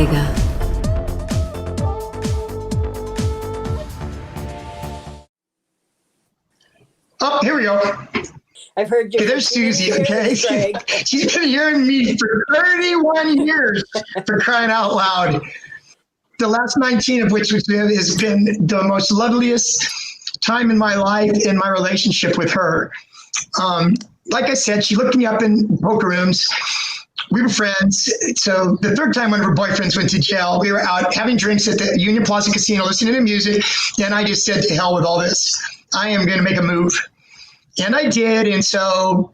Omega. Oh, here we go. I've heard you. Okay, there's Susie, okay? She's been hearing me for 31 years, for crying out loud. The last 19 of which has been the most loveliest time in my life, in my relationship with her. Like I said, she looked me up in poker rooms. We were friends. So the third time one of her boyfriends went to jail, we were out having drinks at the Union Plaza Casino, listening to music. Then I just said, to hell with all this. I am going to make a move. And I did. And so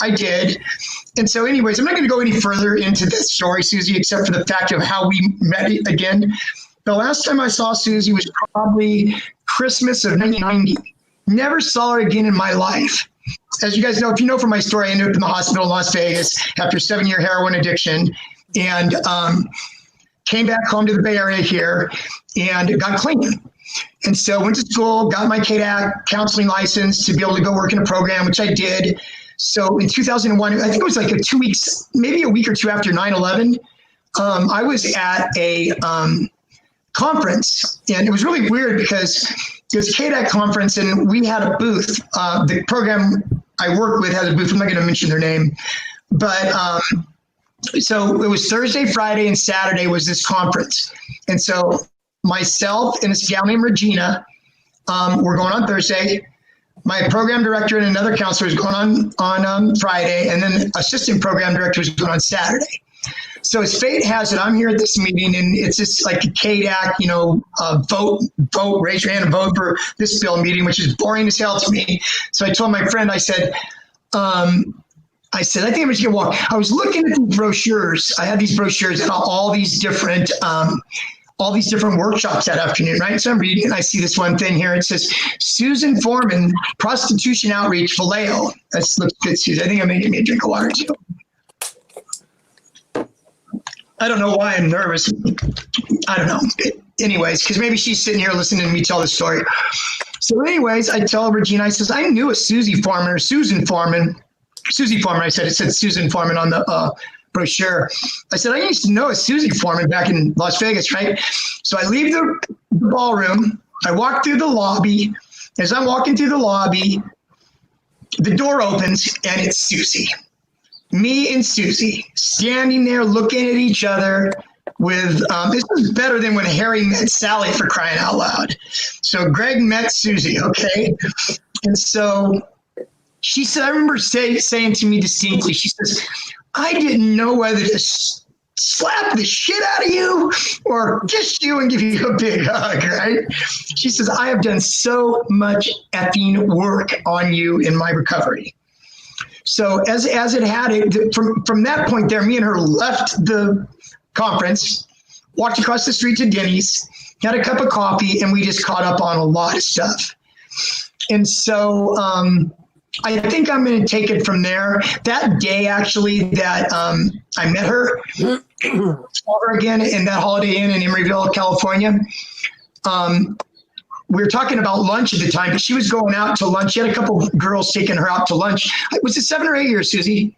I did. And so anyways, I'm not going to go any further into this story, Susie, except for the fact of how we met again. The last time I saw Susie was probably Christmas of 1990. Never saw her again in my life. As you guys know, if you know from my story, I ended up in the hospital in Las Vegas after a 7-year heroin addiction, and came back home to the Bay Area here and got clean. And so went to school, got my KDAC counseling license to be able to go work in a program, which I did. So in 2001, I think it was like 2 weeks, maybe a week or two after 9/11, I was at a conference, and it was really weird because it was a KDAC conference, and we had a booth. The program I work with has a booth. I'm not going to mention their name, but so it was Thursday, Friday, and Saturday was this conference. And so myself and this gal named Regina were going on Thursday. My program director and another counselor was going on Friday, and then assistant program director was going on Saturday. So as fate has it, I'm here at this meeting, and it's just like a KDAC, vote, raise your hand and vote for this bill meeting, which is boring as hell to me. So I told my friend, I said, I think I'm just gonna walk. I was looking at these brochures. I had these brochures and all these different workshops that afternoon, right? So I'm reading, and I see this one thing here. It says, Susan Foreman, Prostitution Outreach, Vallejo. That looks good, Susan. I think I'm making me a drink of water, too. I don't know why I'm nervous. I don't know. Anyways, because maybe she's sitting here listening to me tell the story. So anyways, I tell Regina, I says, I knew a Susie Foreman or Susan Foreman. Susie Foreman, I said, it said Susan Foreman on the brochure. I said, I used to know a Susie Foreman back in Las Vegas, right? So I leave the ballroom. I walk through the lobby. As I'm walking through the lobby, the door opens, and it's Susie. Me and Susie standing there looking at each other with, this was better than when Harry met Sally, for crying out loud. So Greg met Susie, okay? And so she said, I remember saying to me distinctly, she says, I didn't know whether to slap the shit out of you or kiss you and give you a big hug, right? She says, I have done so much effing work on you in my recovery. So as it had it, from that point there, me and her left the conference, walked across the street to Denny's, had a cup of coffee, and we just caught up on a lot of stuff. And so I think I'm going to take it from there. That day, actually, that I met her, saw her again in that Holiday Inn in Emeryville, California. We were talking about lunch at the time, but she was going out to lunch. She had a couple of girls taking her out to lunch. Was it 7 or 8 years, Susie?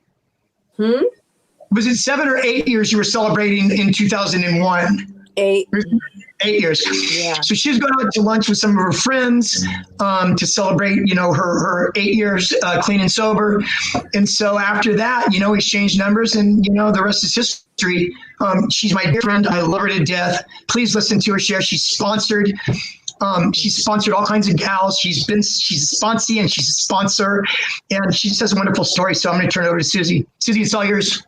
Was it 7 or 8 years you were celebrating in 2001? 8. 8 years. Yeah. So she was going out to lunch with some of her friends to celebrate, her 8 years clean and sober. And so after that, we exchanged numbers, and, the rest is history. She's my dear friend. I love her to death. Please listen to her share. She's sponsored all kinds of gals. She's a sponsee, and she's a sponsor, and she just has a wonderful story. So I'm going to turn it over to Susie. Susie, it's all yours.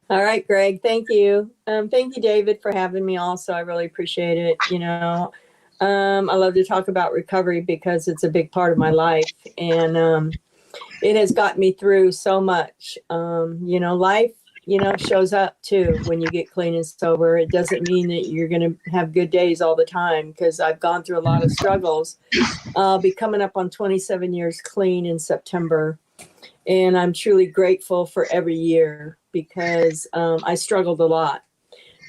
All right, Greg. Thank you. Thank you, David, for having me also. I really appreciate it. I love to talk about recovery because it's a big part of my life, and it has gotten me through so much. Life, shows up too when you get clean and sober. It doesn't mean that you're going to have good days all the time, because I've gone through a lot of struggles. I'll be coming up on 27 years clean in September, and I'm truly grateful for every year, because I struggled a lot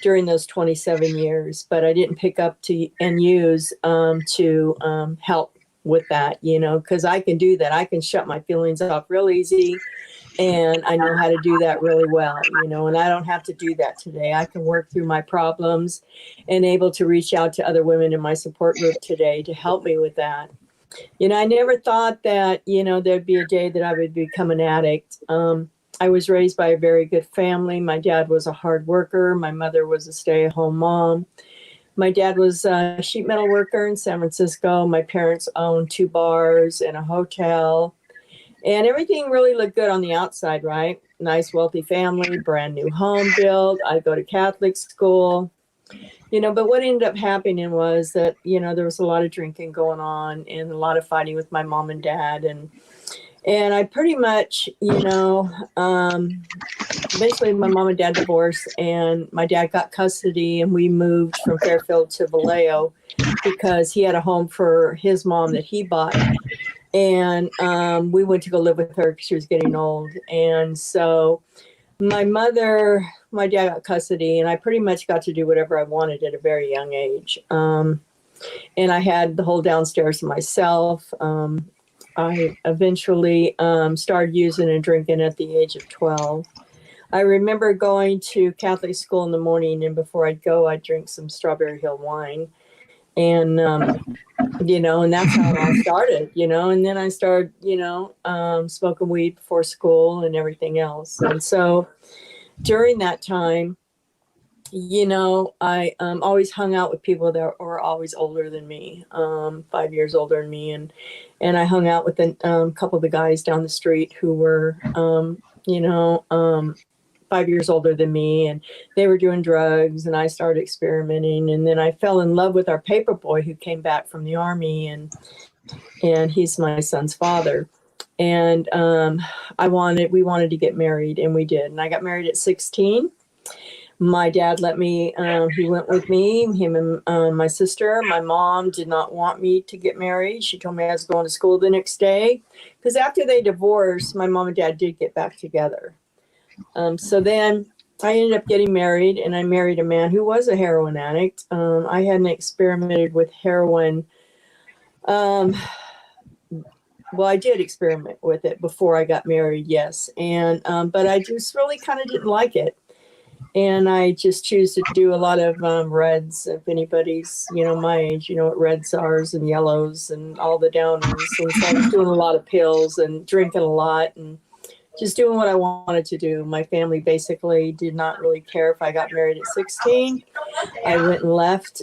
during those 27 years, but I didn't pick up and use to help with that, because I can do that. I can shut my feelings off real easy And I know how to do that really well, you know, and I don't have to do that today. I can work through my problems and able to reach out to other women in my support group today to help me with that. You know, I never thought that, you know, there'd be a day that I would become an addict. I was raised by a very good family. My dad was a hard worker. My mother was a stay-at-home mom. My dad was a sheet metal worker in San Francisco. My parents owned 2 bars and a hotel. And everything really looked good on the outside, right? Nice, wealthy family, brand new home built. I go to Catholic school. You know, but what ended up happening was that, you know, there was a lot of drinking going on and a lot of fighting with my mom and dad. And I pretty much, you know, eventually my mom and dad divorced and my dad got custody and we moved from Fairfield to Vallejo because he had a home for his mom that he bought. And we went to go live with her because she was getting old. And so my dad got custody and I pretty much got to do whatever I wanted at a very young age. And I had the whole downstairs to myself. I eventually started using and drinking at the age of 12. I remember going to Catholic school in the morning, and before I'd go, I'd drink some Strawberry Hill wine. And, you know, and that's how it all started, you know. And then I started, you know, smoking weed before school and everything else. And so during that time, you know, I always hung out with people that were always older than me, 5 years older than me. And I hung out with a couple of the guys down the street who were, you know, 5 years older than me. And they were doing drugs and I started experimenting. And then I fell in love with our paper boy who came back from the army. And he's my son's father. And we wanted to get married, and we did. And I got married at 16. My dad let me, he went with me, him and my sister. My mom did not want me to get married. She told me I was going to school the next day. Because after they divorced, my mom and dad did get back together. So then I ended up getting married, and I married a man who was a heroin addict. I hadn't experimented with heroin. Well, I did experiment with it before I got married, yes. And but I just really kind of didn't like it. And I just choose to do a lot of reds. If anybody's, you know, my age, you know what reds are, and yellows and all the downers. And so I was doing a lot of pills and drinking a lot and just doing what I wanted to do. My family basically did not really care if I got married at 16. I went and left.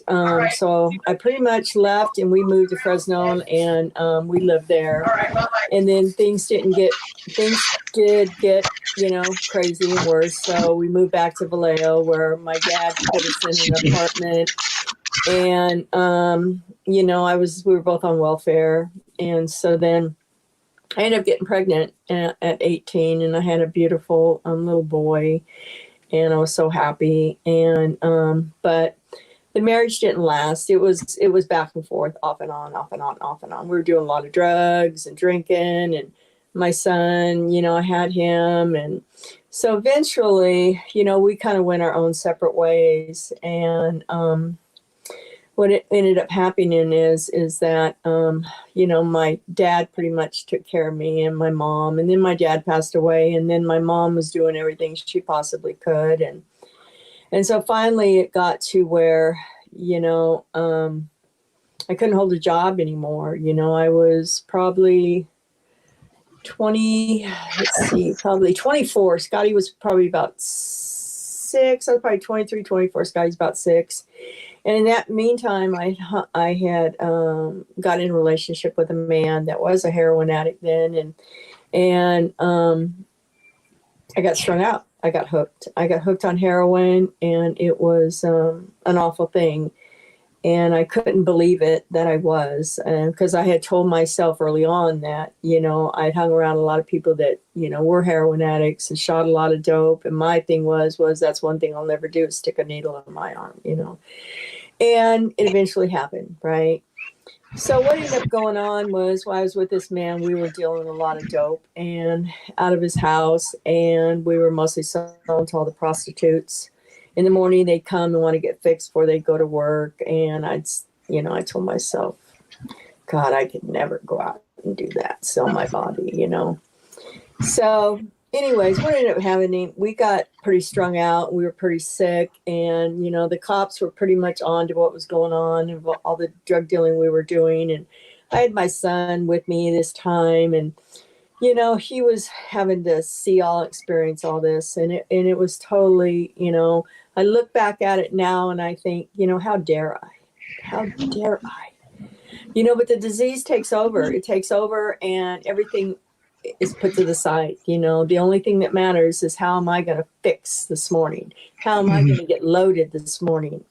So I pretty much left, and we moved to Fresno, and we lived there. And then things did get, you know, crazy and worse. So we moved back to Vallejo, where my dad put us in an apartment. And, you know, we were both on welfare. And so then I ended up getting pregnant at 18, and I had a beautiful little boy, and I was so happy. And but the marriage didn't last. It was back and forth, off and on, off and on, off and on. We were doing a lot of drugs and drinking, and my son, you know, I had him, and so eventually, you know, we kind of went our own separate ways. And what it ended up happening is that, you know, my dad pretty much took care of me and my mom, and then my dad passed away, and then my mom was doing everything she possibly could. And so finally it got to where, you know, I couldn't hold a job anymore. You know, I was probably probably 24. Scotty was probably about 6. I was probably 23, 24. Scotty's about 6. And in that meantime, I had got in a relationship with a man that was a heroin addict then, and I got strung out. I got hooked. I got hooked on heroin, and it was an awful thing. And I couldn't believe it that I was, because I had told myself early on that, you know, I'd hung around a lot of people that, you know, were heroin addicts and shot a lot of dope. And my thing was that's one thing I'll never do is stick a needle in my arm, you know. And it eventually happened, right? So what ended up going on was while I was with this man, we were dealing a lot of dope and out of his house, and we were mostly selling to all the prostitutes. In the morning, they'd come and want to get fixed before they go to work. And I told myself, God, I could never go out and do that, sell my body, you know. So anyways, what ended up happening, we got pretty strung out. We were pretty sick. And, you know, the cops were pretty much on to what was going on and all the drug dealing we were doing. And I had my son with me this time. And, you know, he was having to experience all this. And it was totally, you know, I look back at it now and I think, you know, how dare I? How dare I? You know, but the disease takes over. It takes over and everything is put to the side. You know, the only thing that matters is how am I going to fix this morning? How am I going to get loaded this morning?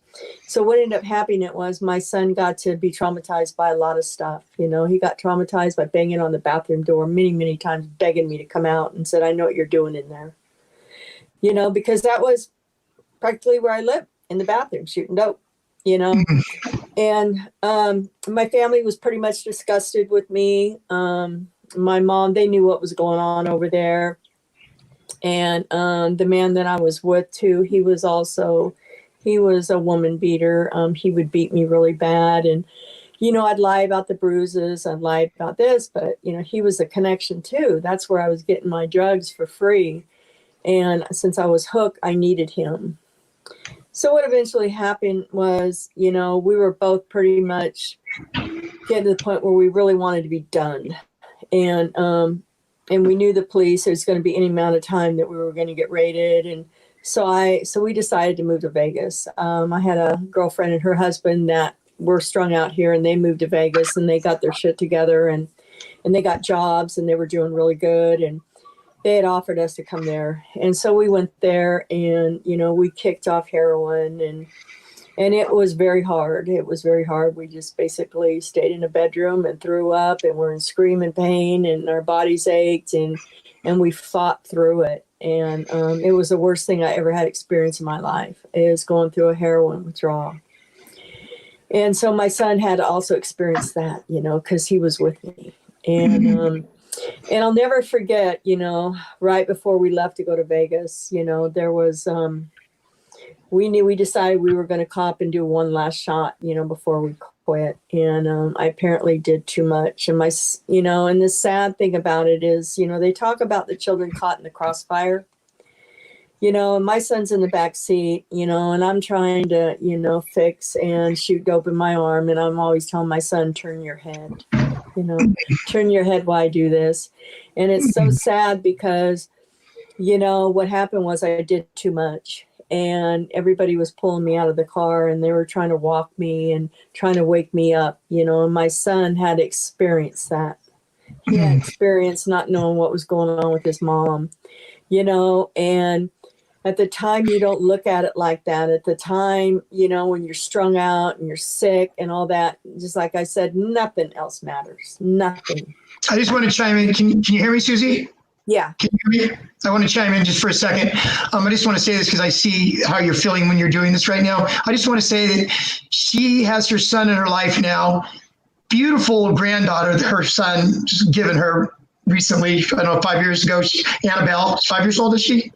So what ended up happening was my son got to be traumatized by a lot of stuff. You know, he got traumatized by banging on the bathroom door many, many times, begging me to come out and said, I know what you're doing in there. You know, because that was practically where I lived, in the bathroom, shooting dope, you know. And my family was pretty much disgusted with me. My mom, they knew what was going on over there. And the man that I was with too, he was a woman beater. He would beat me really bad. And, you know, I'd lie about the bruises. I'd lie about this, but, you know, he was a connection too. That's where I was getting my drugs for free. And since I was hooked, I needed him. So what eventually happened was, you know, we were both pretty much getting to the point where we really wanted to be done. And we knew the police, there's going to be any amount of time that we were going to get raided. And so we decided to move to Vegas. I had a girlfriend and her husband that were strung out here, and they moved to Vegas and they got their shit together and they got jobs and they were doing really good. And they had offered us to come there. And so we went there and, you know, we kicked off heroin and it was very hard. It was very hard. We just basically stayed in a bedroom and threw up and were in screaming pain and our bodies ached and we fought through it. And it was the worst thing I ever had experienced in my life, is going through a heroin withdrawal. And so my son had to also experience that, you know, because he was with me. And I'll never forget, you know, right before we left to go to Vegas, you know, there was, we decided we were going to cop and do one last shot, you know, before we quit. And I apparently did too much. And you know, and the sad thing about it is, you know, they talk about the children caught in the crossfire, you know, and my son's in the back seat, you know, and I'm trying to, you know, fix and shoot dope in my arm. And I'm always telling my son, turn your head. You know, turn your head while I do this. And it's so sad because, you know, what happened was I did too much and everybody was pulling me out of the car and they were trying to walk me and trying to wake me up, you know, and my son had experienced that. He had experienced not knowing what was going on with his mom, you know, and at the time, you don't look at it like that. At the time, you know, when you're strung out and you're sick and all that, just like I said, nothing else matters. Nothing. I just want to chime in. Can you hear me, Susie? Yeah. Can you hear me? I want to chime in just for a second. I just want to say this because I see how you're feeling when you're doing this right now. I just want to say that she has her son in her life now. Beautiful granddaughter that her son just given her recently, I don't know, 5 years ago. Annabelle, 5 years old, is she?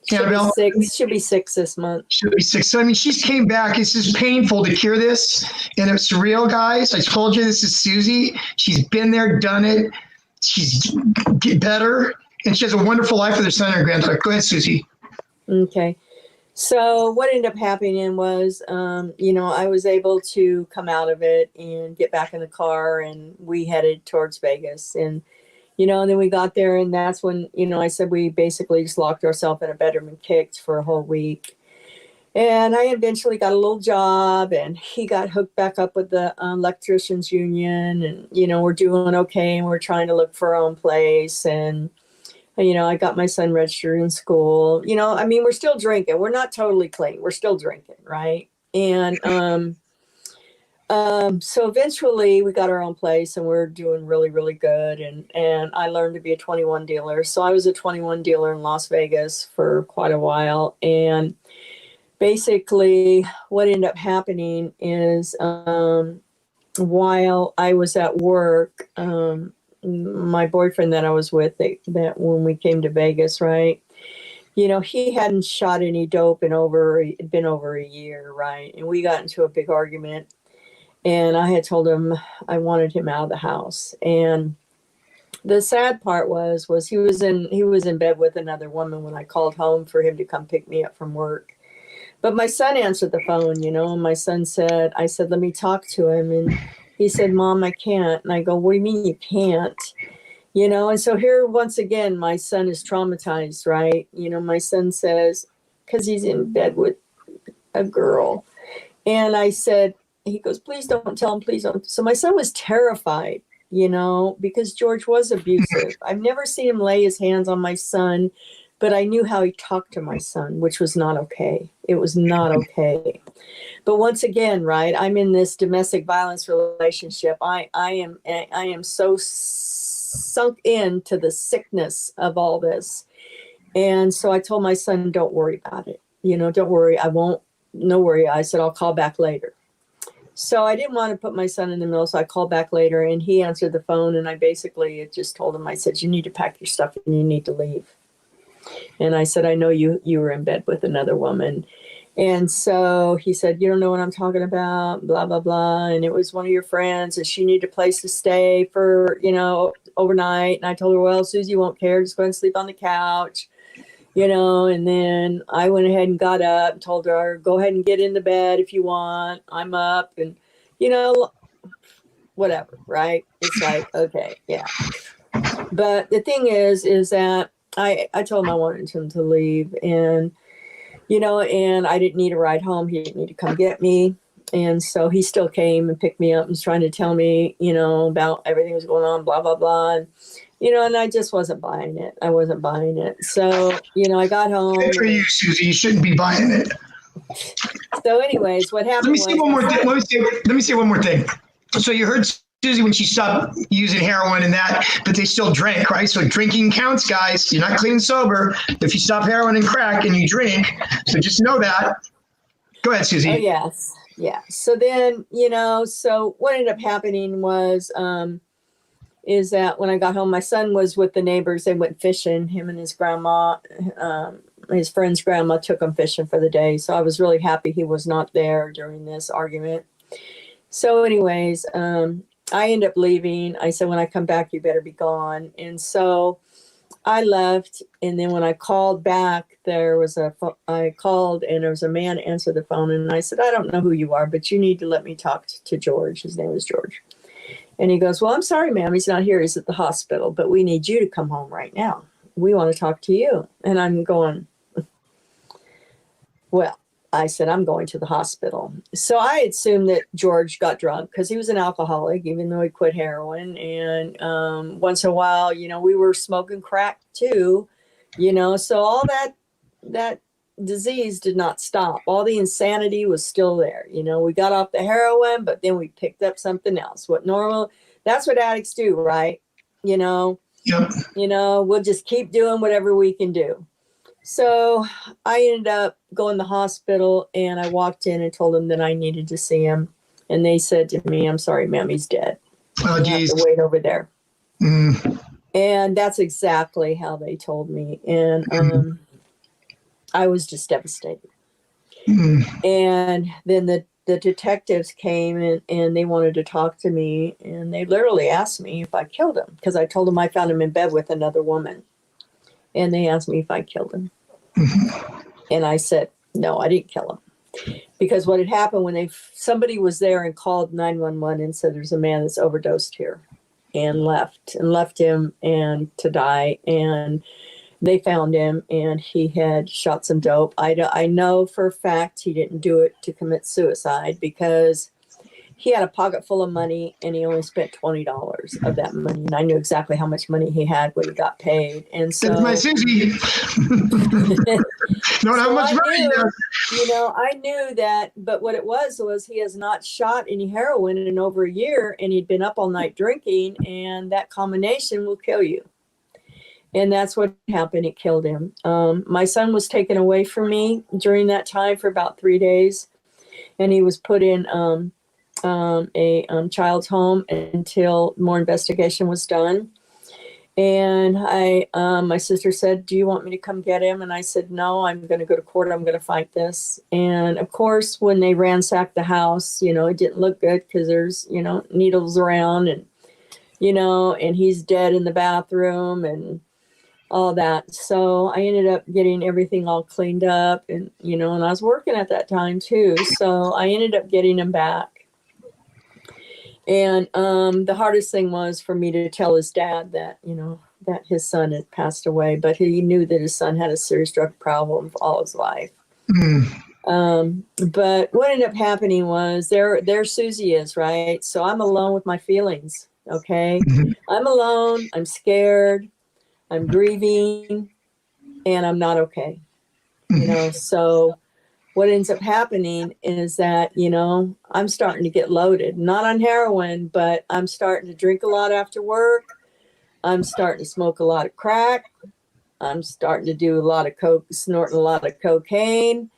She'll be six this month. She'll be 6. So, I mean, she's came back. It's just painful to hear this. And it's surreal, guys. I told you this is Susie. She's been there, done it. She's get better. And she has a wonderful life with her son and her granddaughter. Go ahead, Susie. Okay. So what ended up happening was, you know, I was able to come out of it and get back in the car and we headed towards Vegas. And you know, and then we got there and that's when, you know, I said we basically just locked ourselves in a bedroom and kicked for a whole week. And I eventually got a little job and he got hooked back up with the electricians union and, you know, we're doing okay and we're trying to look for our own place. And, you know, I got my son registered in school. You know, I mean, we're still drinking. We're not totally clean. We're still drinking, right? And so eventually we got our own place and we're doing really, really good. And I learned to be a 21 dealer. So I was a 21 dealer in Las Vegas for quite a while. And basically what ended up happening is while I was at work, my boyfriend that I was with, that when we came to Vegas, right? You know, he hadn't shot any dope it'd been over a year, right? And we got into a big argument. And I had told him I wanted him out of the house. And the sad part was he was in bed with another woman when I called home for him to come pick me up from work. But my son answered the phone, and my son said, I said, let me talk to him. And he said, Mom, I can't. And I go, what do you mean you can't? And so here, once again, my son is traumatized, right? My son says, because he's in bed with a girl. And I said, he goes, please don't tell him, please don't. So my son was terrified, because George was abusive. I've never seen him lay his hands on my son, but I knew how he talked to my son, which was not okay. It was not okay. But once again, right, I'm in this domestic violence relationship. I am so sunk into the sickness of all this. And so I told my son, don't worry about it. Don't worry. I won't. No worry. I said, I'll call back later. So I didn't want to put my son in the middle. So I called back later and he answered the phone. And I basically just told him, I said, you need to pack your stuff and you need to leave. And I said, I know you were in bed with another woman. And so he said, you don't know what I'm talking about, blah, blah, blah. And it was one of your friends and she needed a place to stay for, overnight. And I told her, well, Susie won't care. Just go ahead and sleep on the couch, and then I went ahead and got up and told her, go ahead and get into bed if you want. I'm up and, whatever, right? It's like, okay, yeah. But the thing is that I told him I wanted him to leave and, and I didn't need a ride home. He didn't need to come get me. And so he still came and picked me up and was trying to tell me, about everything that was going on, blah, blah, blah. And, and I just wasn't buying it. I wasn't buying it. So, I got home. Good for you, Susie. You shouldn't be buying it. So anyways, what happened Let me say one more thing. Let me say one more thing. So you heard Susie when she stopped using heroin and that, but they still drank, right? So drinking counts, guys. You're not clean and sober if you stop heroin and crack and you drink. So just know that. Go ahead, Susie. Oh, yes. Yeah. So then, so what ended up happening was, is that when I got home, my son was with the neighbors. They went fishing. Him and his grandma, his friend's grandma took him fishing for the day. So I was really happy he was not there during this argument. So anyways, I ended up leaving. I said, when I come back, you better be gone. And so I left. And then when I called back, I called and there was a man answered the phone. And I said, I don't know who you are, but you need to let me talk to George. His name was George. And he goes, well, I'm sorry, ma'am. He's not here. He's at the hospital, but we need you to come home right now. We want to talk to you. And I'm going, well, I said, I'm going to the hospital. So I assumed that George got drunk because he was an alcoholic, even though he quit heroin. And once in a while, we were smoking crack too, so all that disease did not stop. All the insanity was still there. We got off the heroin, but then we picked up something else. That's what addicts do, right? Yep. We'll just keep doing whatever we can do. So I ended up going to the hospital and I walked in and told them that I needed to see him. And they said to me, I'm sorry, ma'am, he's dead. Oh, geez. You have to wait over there. Mm. And that's exactly how they told me. And I was just devastated. Mm. And then the detectives came and they wanted to talk to me. And they literally asked me if I killed him because I told them I found him in bed with another woman. And they asked me if I killed him. Mm-hmm. And I said, no, I didn't kill him. Because what had happened when somebody was there and called 911 and said, there's a man that's overdosed here and left him and to die. And they found him and he had shot some dope. I know for a fact he didn't do it to commit suicide because he had a pocket full of money and he only spent $20 of that money. And I knew exactly how much money he had when he got paid. And so that's my Susie. Don't have much money. I knew that, but what it was he has not shot any heroin in over a year and he'd been up all night drinking and that combination will kill you. And that's what happened. It killed him. My son was taken away from me during that time for about 3 days and he was put in a child's home until more investigation was done. And my sister said, do you want me to come get him? And I said, no, I'm going to go to court. I'm going to fight this. And of course, when they ransacked the house, it didn't look good because there's, needles around and, and he's dead in the bathroom and all that. So I ended up getting everything all cleaned up, and and I was working at that time too. So I ended up getting him back. And the hardest thing was for me to tell his dad that, that his son had passed away, but he knew that his son had a serious drug problem all his life. But what ended up happening was there Susie is, right? So I'm alone with my feelings. Okay. I'm alone. I'm scared. I'm grieving, and I'm not okay. So what ends up happening is that, I'm starting to get loaded, not on heroin, but I'm starting to drink a lot after work. I'm starting to smoke a lot of crack. I'm starting to do a lot of coke, snorting a lot of cocaine,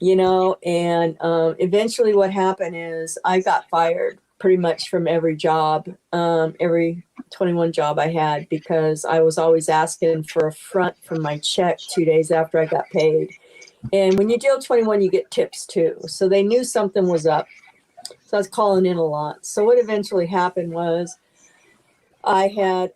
and eventually what happened is I got fired pretty much from every job, every 21 job I had, because I was always asking for a front from my check 2 days after I got paid. And when you deal 21, you get tips too. So they knew something was up. So I was calling in a lot. So what eventually happened was I had,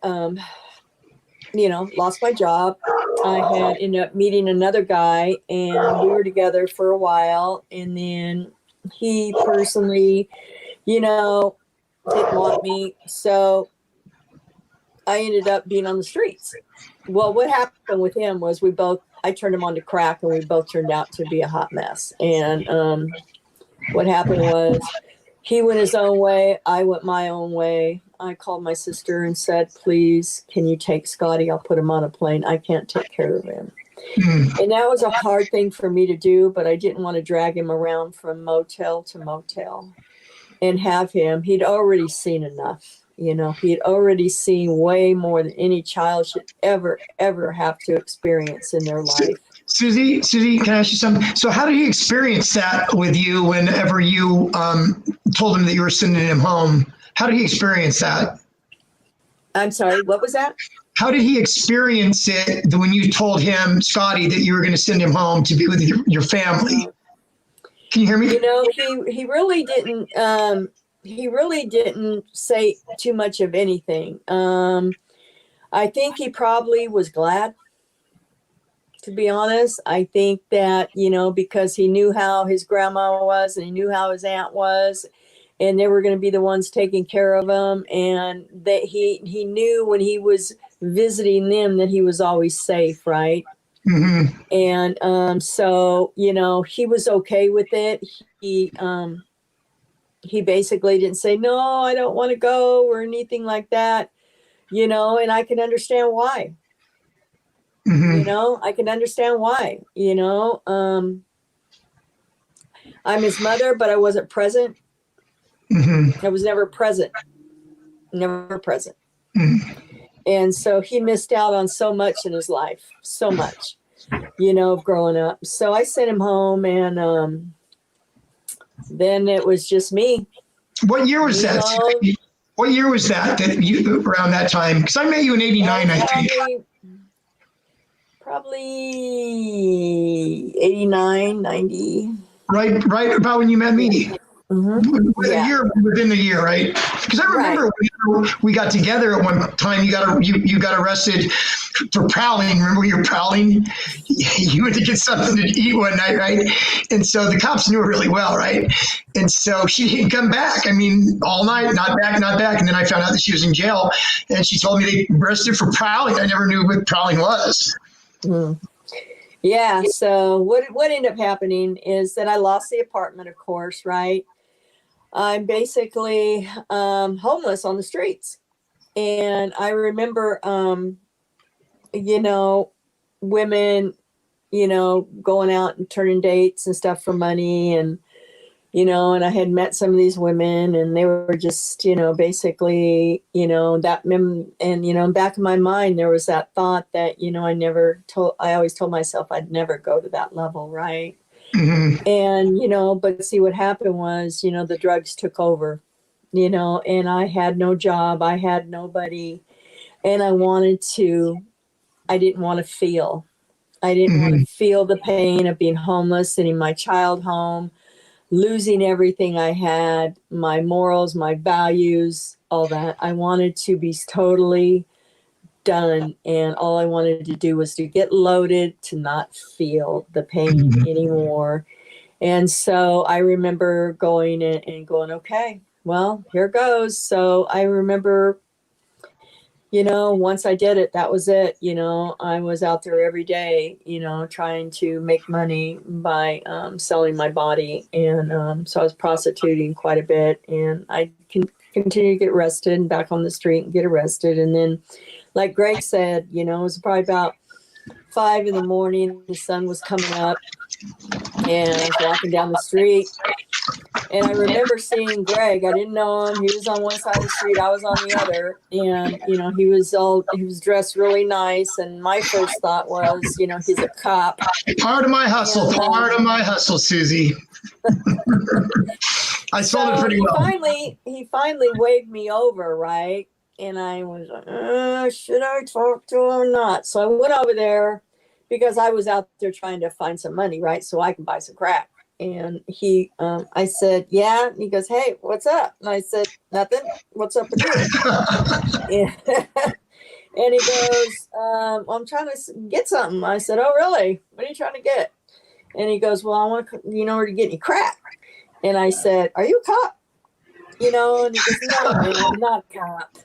lost my job. I had ended up meeting another guy, and we were together for a while. And then he personally, didn't want me. So I ended up being on the streets. Well, what happened with him was I turned him on to crack, and we both turned out to be a hot mess. And what happened was he went his own way. I went my own way. I called my sister and said, please, can you take Scotty? I'll put him on a plane. I can't take care of him. And that was a hard thing for me to do, but I didn't want to drag him around from motel to motel and have him. He'd already seen enough. He had already seen way more than any child should ever have to experience in their life. Susie, can I ask you something? So how did he experience that with you whenever you told him that you were sending him home? How did he experience that? I'm sorry, what was that? How did he experience it when you told him, Scotty, that you were going to send him home to be with your family? Can you hear me? He really didn't. He really didn't say too much of anything. I think he probably was glad, to be honest. I think that, because he knew how his grandma was, and he knew how his aunt was, and they were going to be the ones taking care of him. And that he knew when he was visiting them that he was always safe, right? Mm-hmm. And so, he was okay with it. He basically didn't say, no, I don't want to go or anything like that, and I can understand why. I can understand why, I'm his mother, but I wasn't present. I was never present. And so he missed out on so much in his life, so much, of growing up. So I sent him home, and then it was just me. What year was that? What year was that you around that time? Because I met you in 89, I think. Probably 89, 90. Right about when you met me. Yeah. A year within the year, right? Because I remember when we got together at one time. You got arrested for prowling. Remember you were prowling? You went to get something to eat one night, right? And so the cops knew her really well, right? And so she didn't come back. I mean, all night, not back. And then I found out that she was in jail, and she told me they arrested her for prowling. I never knew what prowling was. Yeah. So what ended up happening is that I lost the apartment, of course, right? I'm basically homeless on the streets. And I remember, women, going out and turning dates and stuff for money. And, and I had met some of these women, and they were just, basically, and, back in my mind, there was that thought that, I always told myself I'd never go to that level. Right. And, but see what happened was, the drugs took over, and I had no job. I had nobody. And I didn't want to feel the pain of being homeless, sending my child home. losing everything I had, my morals, my values, all that. I wanted to be totally done. And all I wanted to do was to get loaded, to not feel the pain anymore. And so I remember going in and going, okay, well, here goes. So I remember, you know, once I did it, that was it. You know, I was out there every day, you know, trying to make money by selling my body. And so I was prostituting quite a bit. And I continue to get arrested and back on the street and get arrested. And then, like Greg said, you know, it was probably about 5 a.m. The sun was coming up. And I was walking down the street. And I remember seeing Greg. I didn't know him. He was on one side of the street. I was on the other. And, you know, he was dressed really nice. And my first thought was, you know, he's a cop. Part of my hustle. And, part of my hustle, Susie. I sold it pretty well. He finally waved me over, right? And I was like, should I talk to him or not? So I went over there because I was out there trying to find some money, right? So I can buy some crack. And I said, yeah. And he goes, hey, what's up? And I said, nothing. What's up with you? And he goes, I'm trying to get something. I said, oh, really? What are you trying to get? And he goes, well, I want to, you know, to get any crack. And I said, are you a cop? You know, and he goes, no, man, I'm not a cop.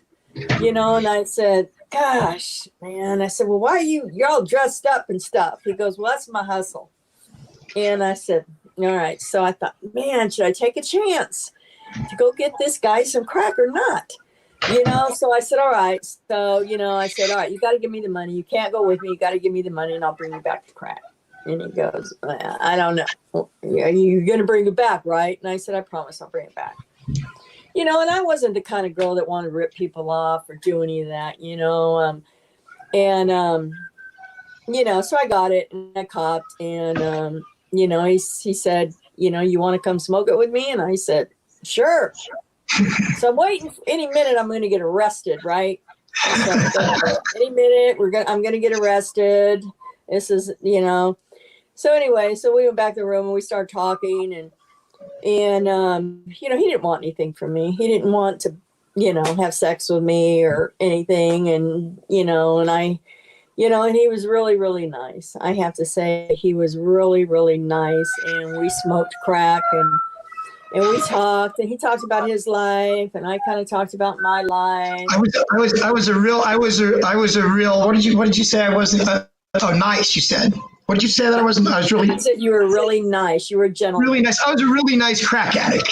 You know, and I said, gosh, man. I said, well, why are you're all dressed up and stuff? He goes, well, that's my hustle. And I said, all right. So I thought, man, should I take a chance to go get this guy some crack or not? You know, so I said, all right. So, you know, I said, all right, you got to give me the money. You can't go with me. You got to give me the money and I'll bring you back the crack. And he goes, I don't know. Well, you're going to bring it back, right? And I said, I promise I'll bring it back. You know, and I wasn't the kind of girl that wanted to rip people off or do any of that, you know. You know, so I got it and I copped. And, you know, he said, you know, you want to come smoke it with me? And I said, sure. So I'm waiting. Any minute I'm going to get arrested, right? So, any minute I'm going to get arrested. This is, you know. So anyway, so we went back to the room and we started talking and you know, he didn't want anything from me. He didn't want to, you know, have sex with me or anything. And, you know, and and he was really, really nice. I have to say he was really, really nice. And we smoked crack and we talked and he talked about his life and I kind of talked about my life. I was a real, what did you say? I wasn't, nice, you said. What did you say that I wasn't? I was really. I said you were really nice. You were a gentleman. Really nice. I was a really nice crack addict.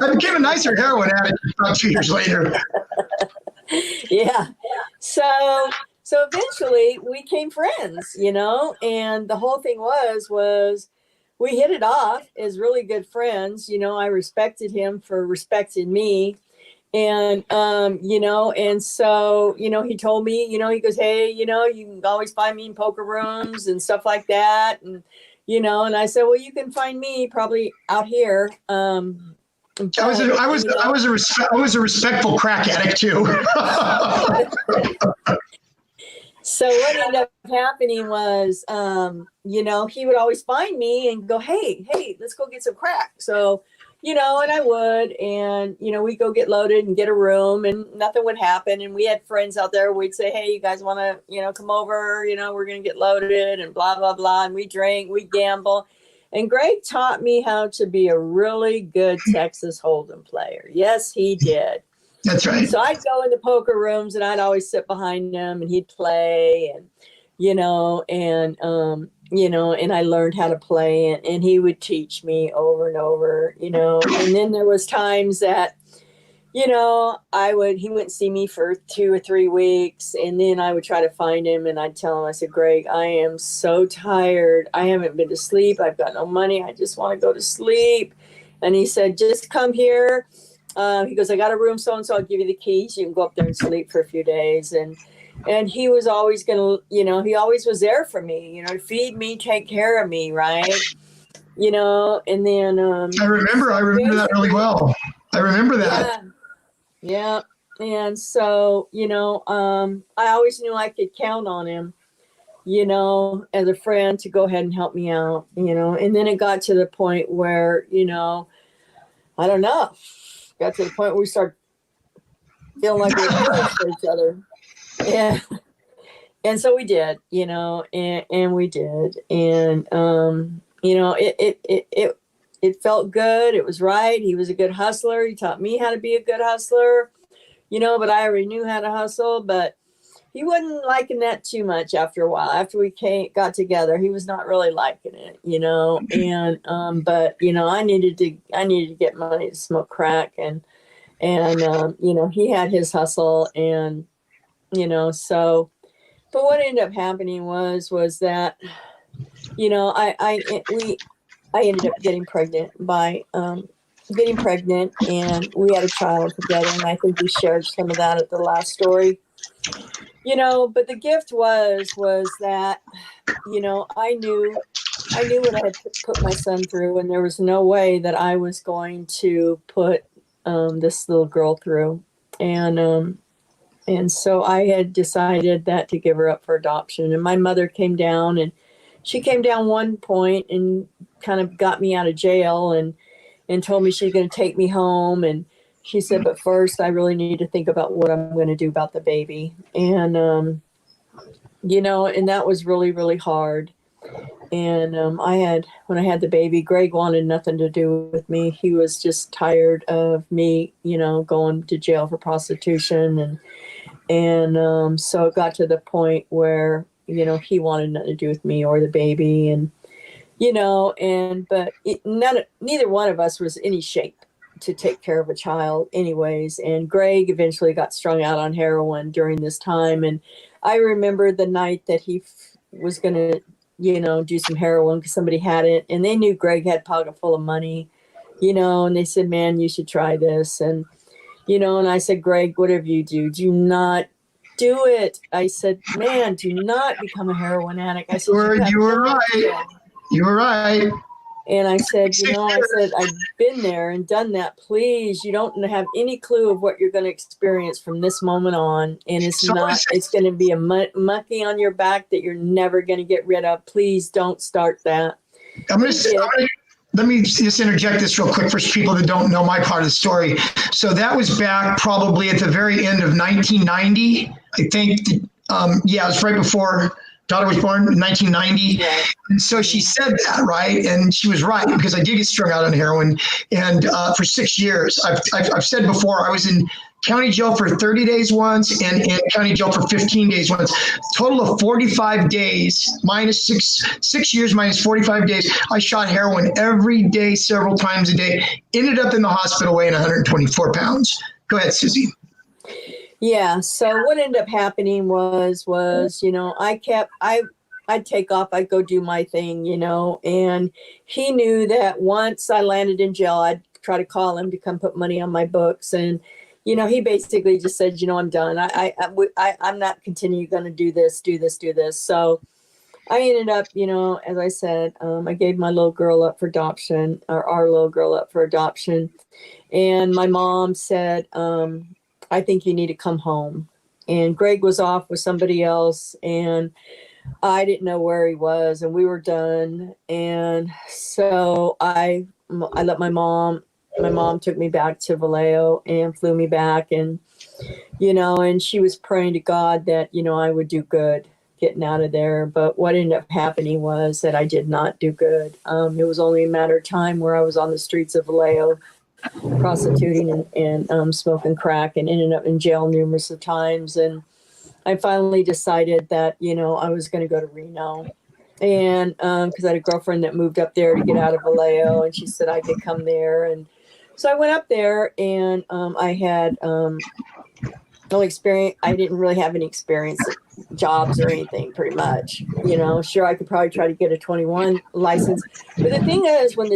I became a nicer heroin addict about 2 years later. Yeah. So eventually we became friends, you know, and the whole thing was we hit it off as really good friends. You know, I respected him for respecting me. And, you know, and so, you know, he told me, you know, he goes, hey, you know, you can always find me in poker rooms and stuff like that. And, you know, and I said, well, you can find me probably out here. I was a respectful crack addict too. So what ended up happening was, you know, he would always find me and go, hey, let's go get some crack. So, you know, and I would, and, you know, we'd go get loaded and get a room and nothing would happen. And we had friends out there. We'd say, hey, you guys want to, you know, come over, you know, we're going to get loaded and blah, blah, blah. And we drink, we gamble. And Greg taught me how to be a really good Texas Hold'em player. Yes, he did. That's right. So I'd go in the poker rooms and I'd always sit behind him and he'd play and, you know, and I learned how to play and he would teach me over and over, you know, and then there was times that, you know, he wouldn't see me for 2 or 3 weeks and then I would try to find him and I'd tell him, I said, Greg, I am so tired. I haven't been to sleep. I've got no money. I just want to go to sleep. And he said, just come here. He goes, I got a room so-and-so. I'll give you the keys. You can go up there and sleep for a few days. And he was always going to, you know, he always was there for me, you know, to feed me, take care of me, right? You know, and then... I remember that really well. I remember that. Yeah. And so, you know, I always knew I could count on him. as a friend to go ahead and help me out, and then it got to the point where, I don't know, got to the point where we started feeling like we were killing for each other. And so we did, and we did. And, it felt good. It was right. He was a good hustler. He taught me how to be a good hustler, but I already knew how to hustle, but he wasn't liking that too much after a while. After we got together, he was not really liking it, and, but, I needed to get money to smoke crack and, he had his hustle and, so, but what ended up happening was that, I ended up getting pregnant and we had a child together. And I think we shared some of that at the last story, but the gift was that, I knew what I had put my son through, and there was no way that I was going to put this little girl through. And so I had decided that to give her up for adoption. And my mother came down, and she came down one point and kind of got me out of jail and told me she's going to take me home. And she said, but first I really need to think about what I'm going to do about the baby. And, and that was really, really hard. And when I had the baby, Greg wanted nothing to do with me. He was just tired of me, going to jail for prostitution. And so it got to the point where, he wanted nothing to do with me or the baby. And, but neither one of us was in any shape to take care of a child anyways. And Greg eventually got strung out on heroin during this time. And I remember the night that he was going to, do some heroin because somebody had it. And they knew Greg had a pocket full of money, and they said, man, you should try this. And, and I said, Greg, whatever you do not do it. I said, man, do not become a heroin addict. I said, you were right. You were right. And I said, I've been there and done that. Please, you don't have any clue of what you're going to experience from this moment on. And it's going to be a monkey on your back that you're never going to get rid of. Please don't start that. Let me just interject this real quick for people that don't know my part of the story. So that was back probably at the very end of 1990. I think, it was right before daughter was born in 1990. Yeah. And so she said that, right? And she was right, because I did get strung out on heroin. And for 6 years, I've said before, I was in county jail for 30 days once and in county jail for 15 days once. Total of 45 days, minus 6 years, minus 45 days. I shot heroin every day, several times a day. Ended up in the hospital weighing 124 pounds. Go ahead, Susie. Yeah. So what ended up happening was, I'd take off, I'd go do my thing, and he knew that once I landed in jail, I'd try to call him to come put money on my books. And, he basically just said, I'm done. I'm not continuing going to do this. So I ended up, as I said, I gave my little girl up for adoption, or our little girl up for adoption. And my mom said, I think you need to come home. And Greg was off with somebody else, and I didn't know where he was, and we were done. And so I let my mom took me back to Vallejo and flew me back. And, and she was praying to God that, I would do good getting out of there. But what ended up happening was that I did not do good. It was only a matter of time where I was on the streets of Vallejo prostituting and smoking crack, and ended up in jail numerous of times. And I finally decided that, I was going to go to Reno. And because I had a girlfriend that moved up there to get out of Vallejo, and she said I could come there. And so I went up there, and I had no experience. I didn't really have any experience, jobs or anything, pretty much. Sure, I could probably try to get a 21 license. But the thing is, when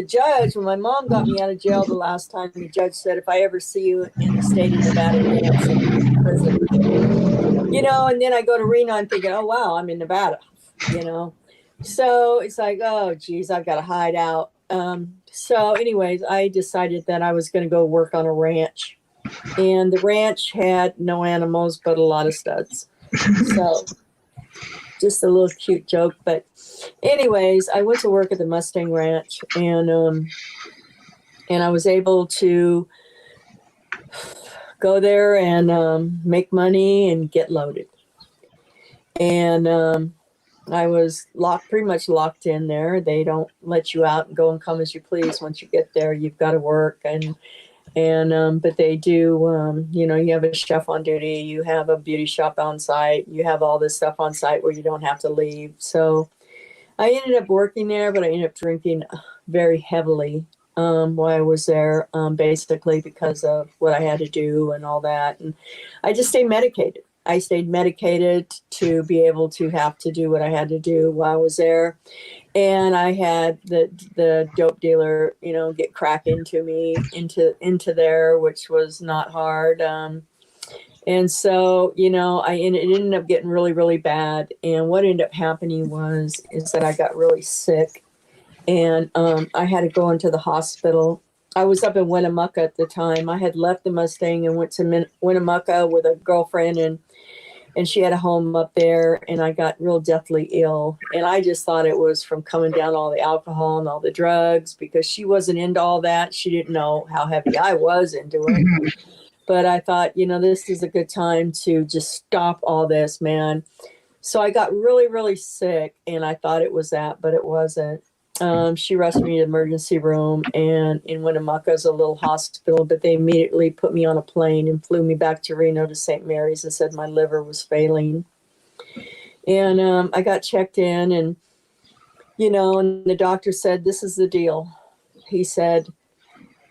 my mom got me out of jail the last time, the judge said, if I ever see you in the state of Nevada, you're going to send you to prison. And then I go to Reno and thinking, oh, wow, I'm in Nevada, So it's like, oh, geez, I've got to hide out. So anyways, I decided that I was going to go work on a ranch. And the ranch had no animals, but a lot of studs. just a little cute joke. But anyways, I went to work at the Mustang Ranch, and I was able to go there and make money and get loaded. And I was pretty much locked in there. They don't let you out and go and come as you please. Once you get there, you've got to work, but they do. You have a chef on duty, you have a beauty shop on site, you have all this stuff on site where you don't have to leave. So I ended up working there, but I ended up drinking very heavily while I was there, basically because of what I had to do and all that. And I just stayed medicated. I stayed medicated to be able to have to do what I had to do while I was there. And I had the dope dealer, get crack into me, into there, which was not hard. And so, it ended up getting really, really bad. And what ended up happening is that I got really sick, and I had to go into the hospital. I was up in Winnemucca at the time. I had left the Mustang and went to Winnemucca with a girlfriend, and she had a home up there, and I got real deathly ill. And I just thought it was from coming down all the alcohol and all the drugs, because she wasn't into all that. She didn't know how heavy I was into it. But I thought, this is a good time to just stop all this, man. So I got really, really sick, and I thought it was that, but it wasn't. She rushed me to the emergency room, and in Winnemucca is a little hospital, but they immediately put me on a plane and flew me back to Reno to St. Mary's and said my liver was failing. And I got checked in, and the doctor said, "This is the deal." He said,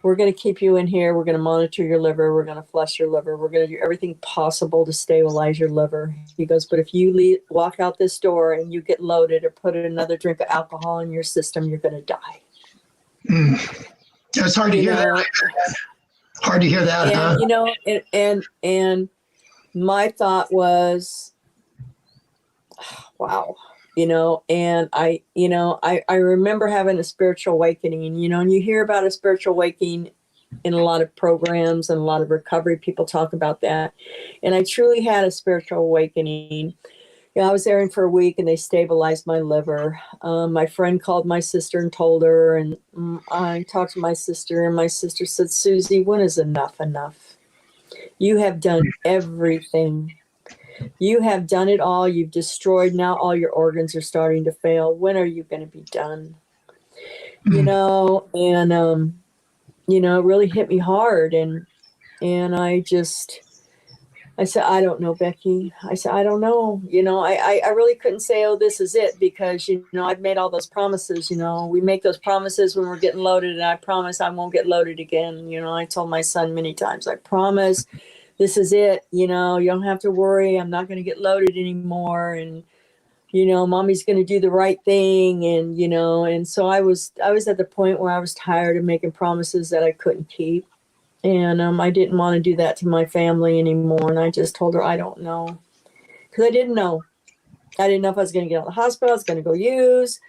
"We're going to keep you in here. We're going to monitor your liver. We're going to flush your liver. We're going to do everything possible to stabilize your liver." He goes, "But if you walk out this door and you get loaded or put another drink of alcohol in your system, you're going to die." It's hard to hear that. Hard to hear that, huh? And my thought was, wow. And I remember having a spiritual awakening, and you hear about a spiritual awakening in a lot of programs and a lot of recovery people talk about that. And I truly had a spiritual awakening. I was there for a week, and they stabilized my liver. My friend called my sister and told her, and I talked to my sister, and my sister said, "Susie, when is enough enough? You have done everything. You have done it all. You've destroyed. Now all your organs are starting to fail. When are you going to be done?" It really hit me hard. And I said, "I don't know, Becky." I said, "I don't know." I really couldn't say, "Oh, this is it," because, I've made all those promises. We make those promises when we're getting loaded, and I promise I won't get loaded again. I told my son many times, I promise this is it. You don't have to worry. I'm not going to get loaded anymore. And, mommy's going to do the right thing. And so I was at the point where I was tired of making promises that I couldn't keep. And I didn't want to do that to my family anymore. And I just told her, I don't know. Because I didn't know. I didn't know if I was going to get out of the hospital. I was going to go use.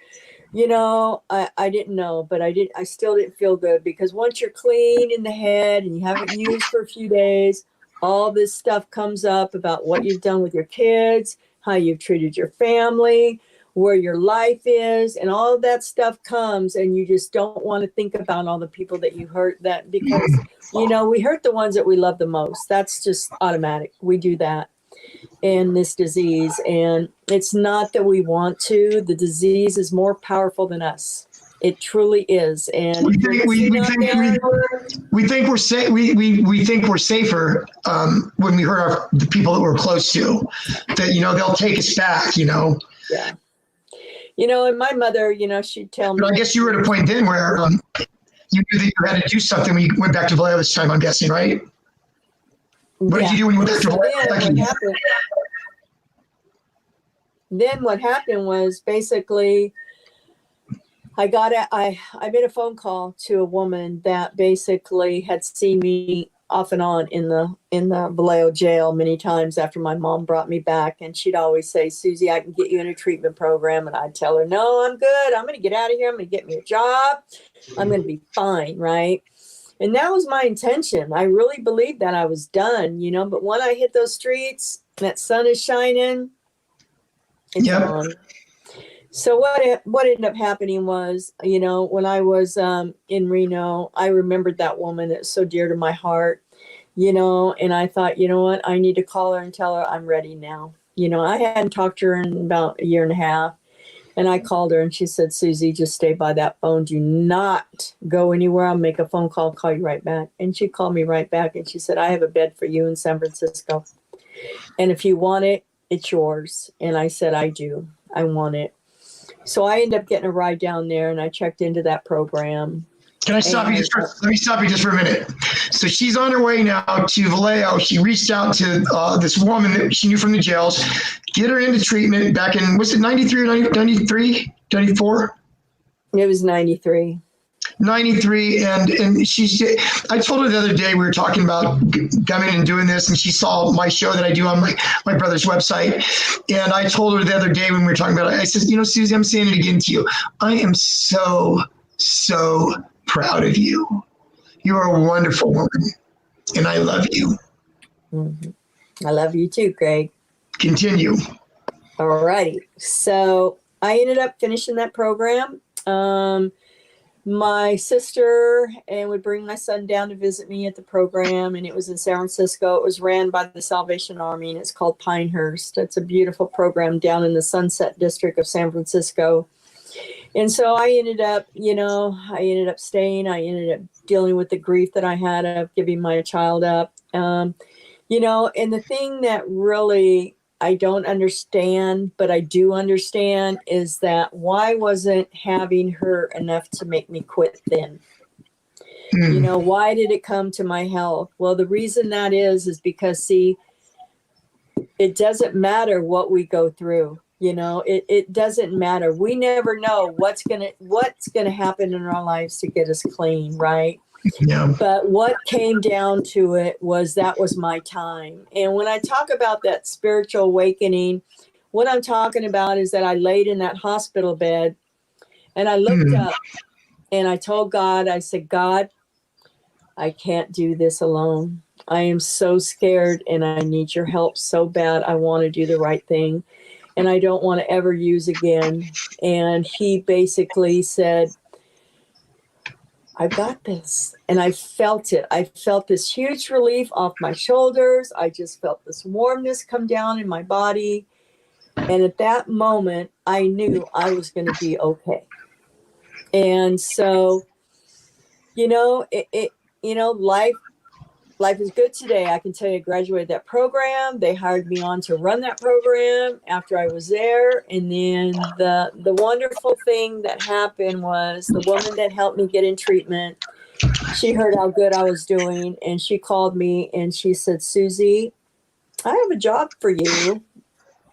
I didn't know, but I still didn't feel good, because once you're clean in the head and you haven't used for a few days, all this stuff comes up about what you've done with your kids, how you've treated your family, where your life is, and all of that stuff comes, and you just don't want to think about all the people that you hurt, that because, we hurt the ones that we love the most. That's just automatic. We do that in this disease, and it's not that we want to. The disease is more powerful than us. It truly is. And we think we're safe. We think we're safer when we hurt the people that we're close to. That they'll take us back. Yeah. And my mother, she'd tell me. But I guess you were at a point then where you knew that you had to do something when you went back to Vallejo this time. I'm guessing, right? What did you do when you went back to Vallejo? Then what happened was basically, I made a phone call to a woman that basically had seen me off and on in the Vallejo jail many times after my mom brought me back. And she'd always say, "Susie, I can get you in a treatment program." And I'd tell her, "No, I'm good. I'm going to get out of here. I'm going to get me a job. I'm going to be fine." Right. And that was my intention. I really believed that I was done, but when I hit those streets, that sun is shining, It's Yep. on. So what ended up happening was, when I was in Reno, I remembered that woman that's so dear to my heart, and I thought, you know what, I need to call her and tell her I'm ready now. I hadn't talked to her in about a year and a half, and I called her and she said, Susie, just stay by that phone. Do not go anywhere. I'll make a phone call, call you right back. And she called me right back and she said, I have a bed for you in San Francisco. And if you want it, it's yours. And I said, I do. I want it. So I ended up getting a ride down there and I checked into that program. Can I stop you just for, let me stop you just for a minute. So she's on her way now to Vallejo. She reached out to this woman that she knew from the jails, get her into treatment back in, was it 93 or 93, 94? It was 93. 93. And I told her the other day, we were talking about coming and doing this, and she saw my show that I do on my brother's website. And I told her the other day when we were talking about it, I said, Susie, I'm saying it again to you. I am so proud of you. You are a wonderful woman, and I love you. Mm-hmm. I love you too, Greg. Continue. All righty. So I ended up finishing that program. My sister would bring my son down to visit me at the program, and it was in San Francisco. It was ran by the Salvation Army, and it's called Pinehurst. It's a beautiful program down in the Sunset District of San Francisco. And so I ended up staying. I ended up dealing with the grief that I had of giving my child up. And the thing that really I don't understand, but I do understand, is that why wasn't having her enough to make me quit then? Why did it come to my health? Well, the reason that is because, see, it doesn't matter what we go through. It doesn't matter. We never know what's gonna happen in our lives to get us clean, right? Yeah. But what came down to it was that was my time. And when I talk about that spiritual awakening, what I'm talking about is that I laid in that hospital bed and I looked up and I told God, I said, God, I can't do this alone. I am so scared and I need your help so bad. I want to do the right thing and I don't want to ever use again. And he basically said, I've got this. And I felt it. I felt this huge relief off my shoulders. I just felt this warmness come down in my body. And at that moment, I knew I was going to be okay. And so, life is good today. I can tell you, I graduated that program. They hired me on to run that program after I was there. And then the wonderful thing that happened was the woman that helped me get in treatment, she heard how good I was doing. And she called me and she said, Susie, I have a job for you.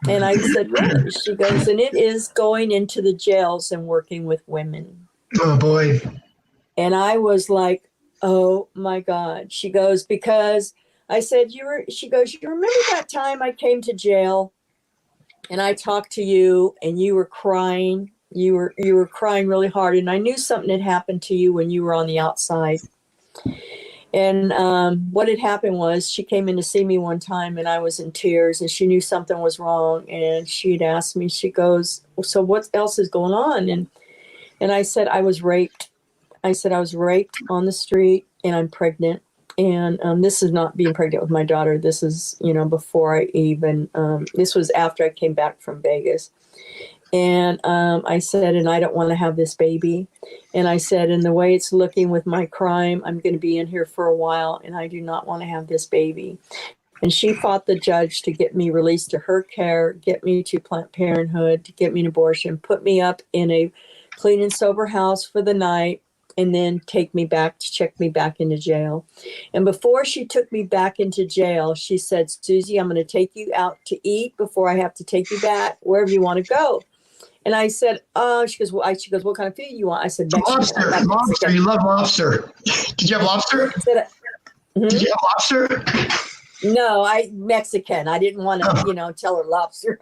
And I said, really? She goes, and it is going into the jails and working with women. Oh, boy. And I was like, oh my God. She goes, because I said, she goes, you remember that time I came to jail and I talked to you and you were crying? You were crying really hard. And I knew something had happened to you when you were on the outside. And what had happened was she came in to see me one time and I was in tears and she knew something was wrong. And she'd asked me, she goes, so what else is going on? And I said, I was raped. I said, I was raped on the street and I'm pregnant. And this is not being pregnant with my daughter. This is, before I even, this was after I came back from Vegas. And I said, and I don't want to have this baby. And I said, and the way it's looking with my crime, I'm going to be in here for a while and I do not want to have this baby. And she fought the judge to get me released to her care, get me to Planned Parenthood, to get me an abortion, put me up in a clean and sober house for the night, and then take me back to check me back into jail. And before she took me back into jail, she said, Susie, I'm going to take you out to eat before I have to take you back wherever you want to go. And I said, she goes, what kind of food you want? I said, Mexican. Lobster. You love lobster. Did you have lobster? Did you have lobster? No, Mexican. I didn't want to, tell her lobster.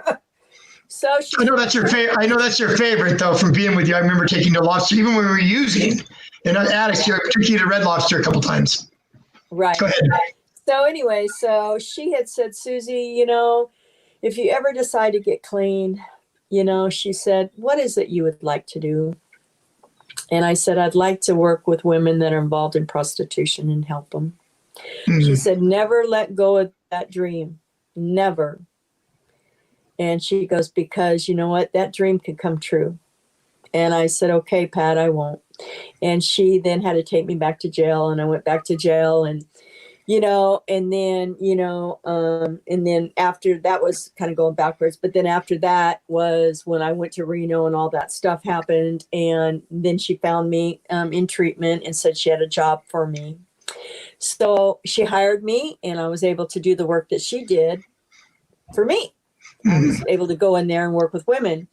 So I know that's your favorite. I know that's your favorite, though, from being with you. I remember taking the lobster, even when we were using. And addicts, I took you to Red Lobster a couple times. Right. Go ahead. So anyway, so she had said, Susie, if you ever decide to get clean, she said, what is it you would like to do? And I said, I'd like to work with women that are involved in prostitution and help them. She said, never let go of that dream. Never. And she goes, because you know what? That dream could come true. And I said, okay, Pat, I won't. And she then had to take me back to jail, and I went back to jail, and and then after that was kind of going backwards. But then after that was when I went to Reno and all that stuff happened. And then she found me in treatment and said she had a job for me. So she hired me, and I was able to do the work that she did for me. I was able to go in there and work with women.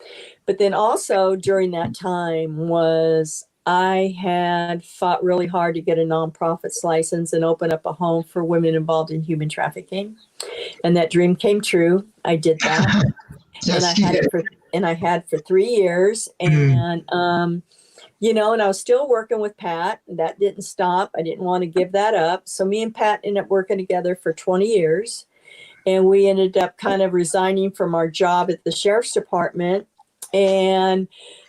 But then also during that time was I had fought really hard to get a nonprofits license and open up a home for women involved in human trafficking. And that dream came true. I did that. Yes, and I had for 3 years. And, and I was still working with Pat. That didn't stop. I didn't want to give that up. So me and Pat ended up working together for 20 years. And we ended up kind of resigning from our job at the sheriff's department. And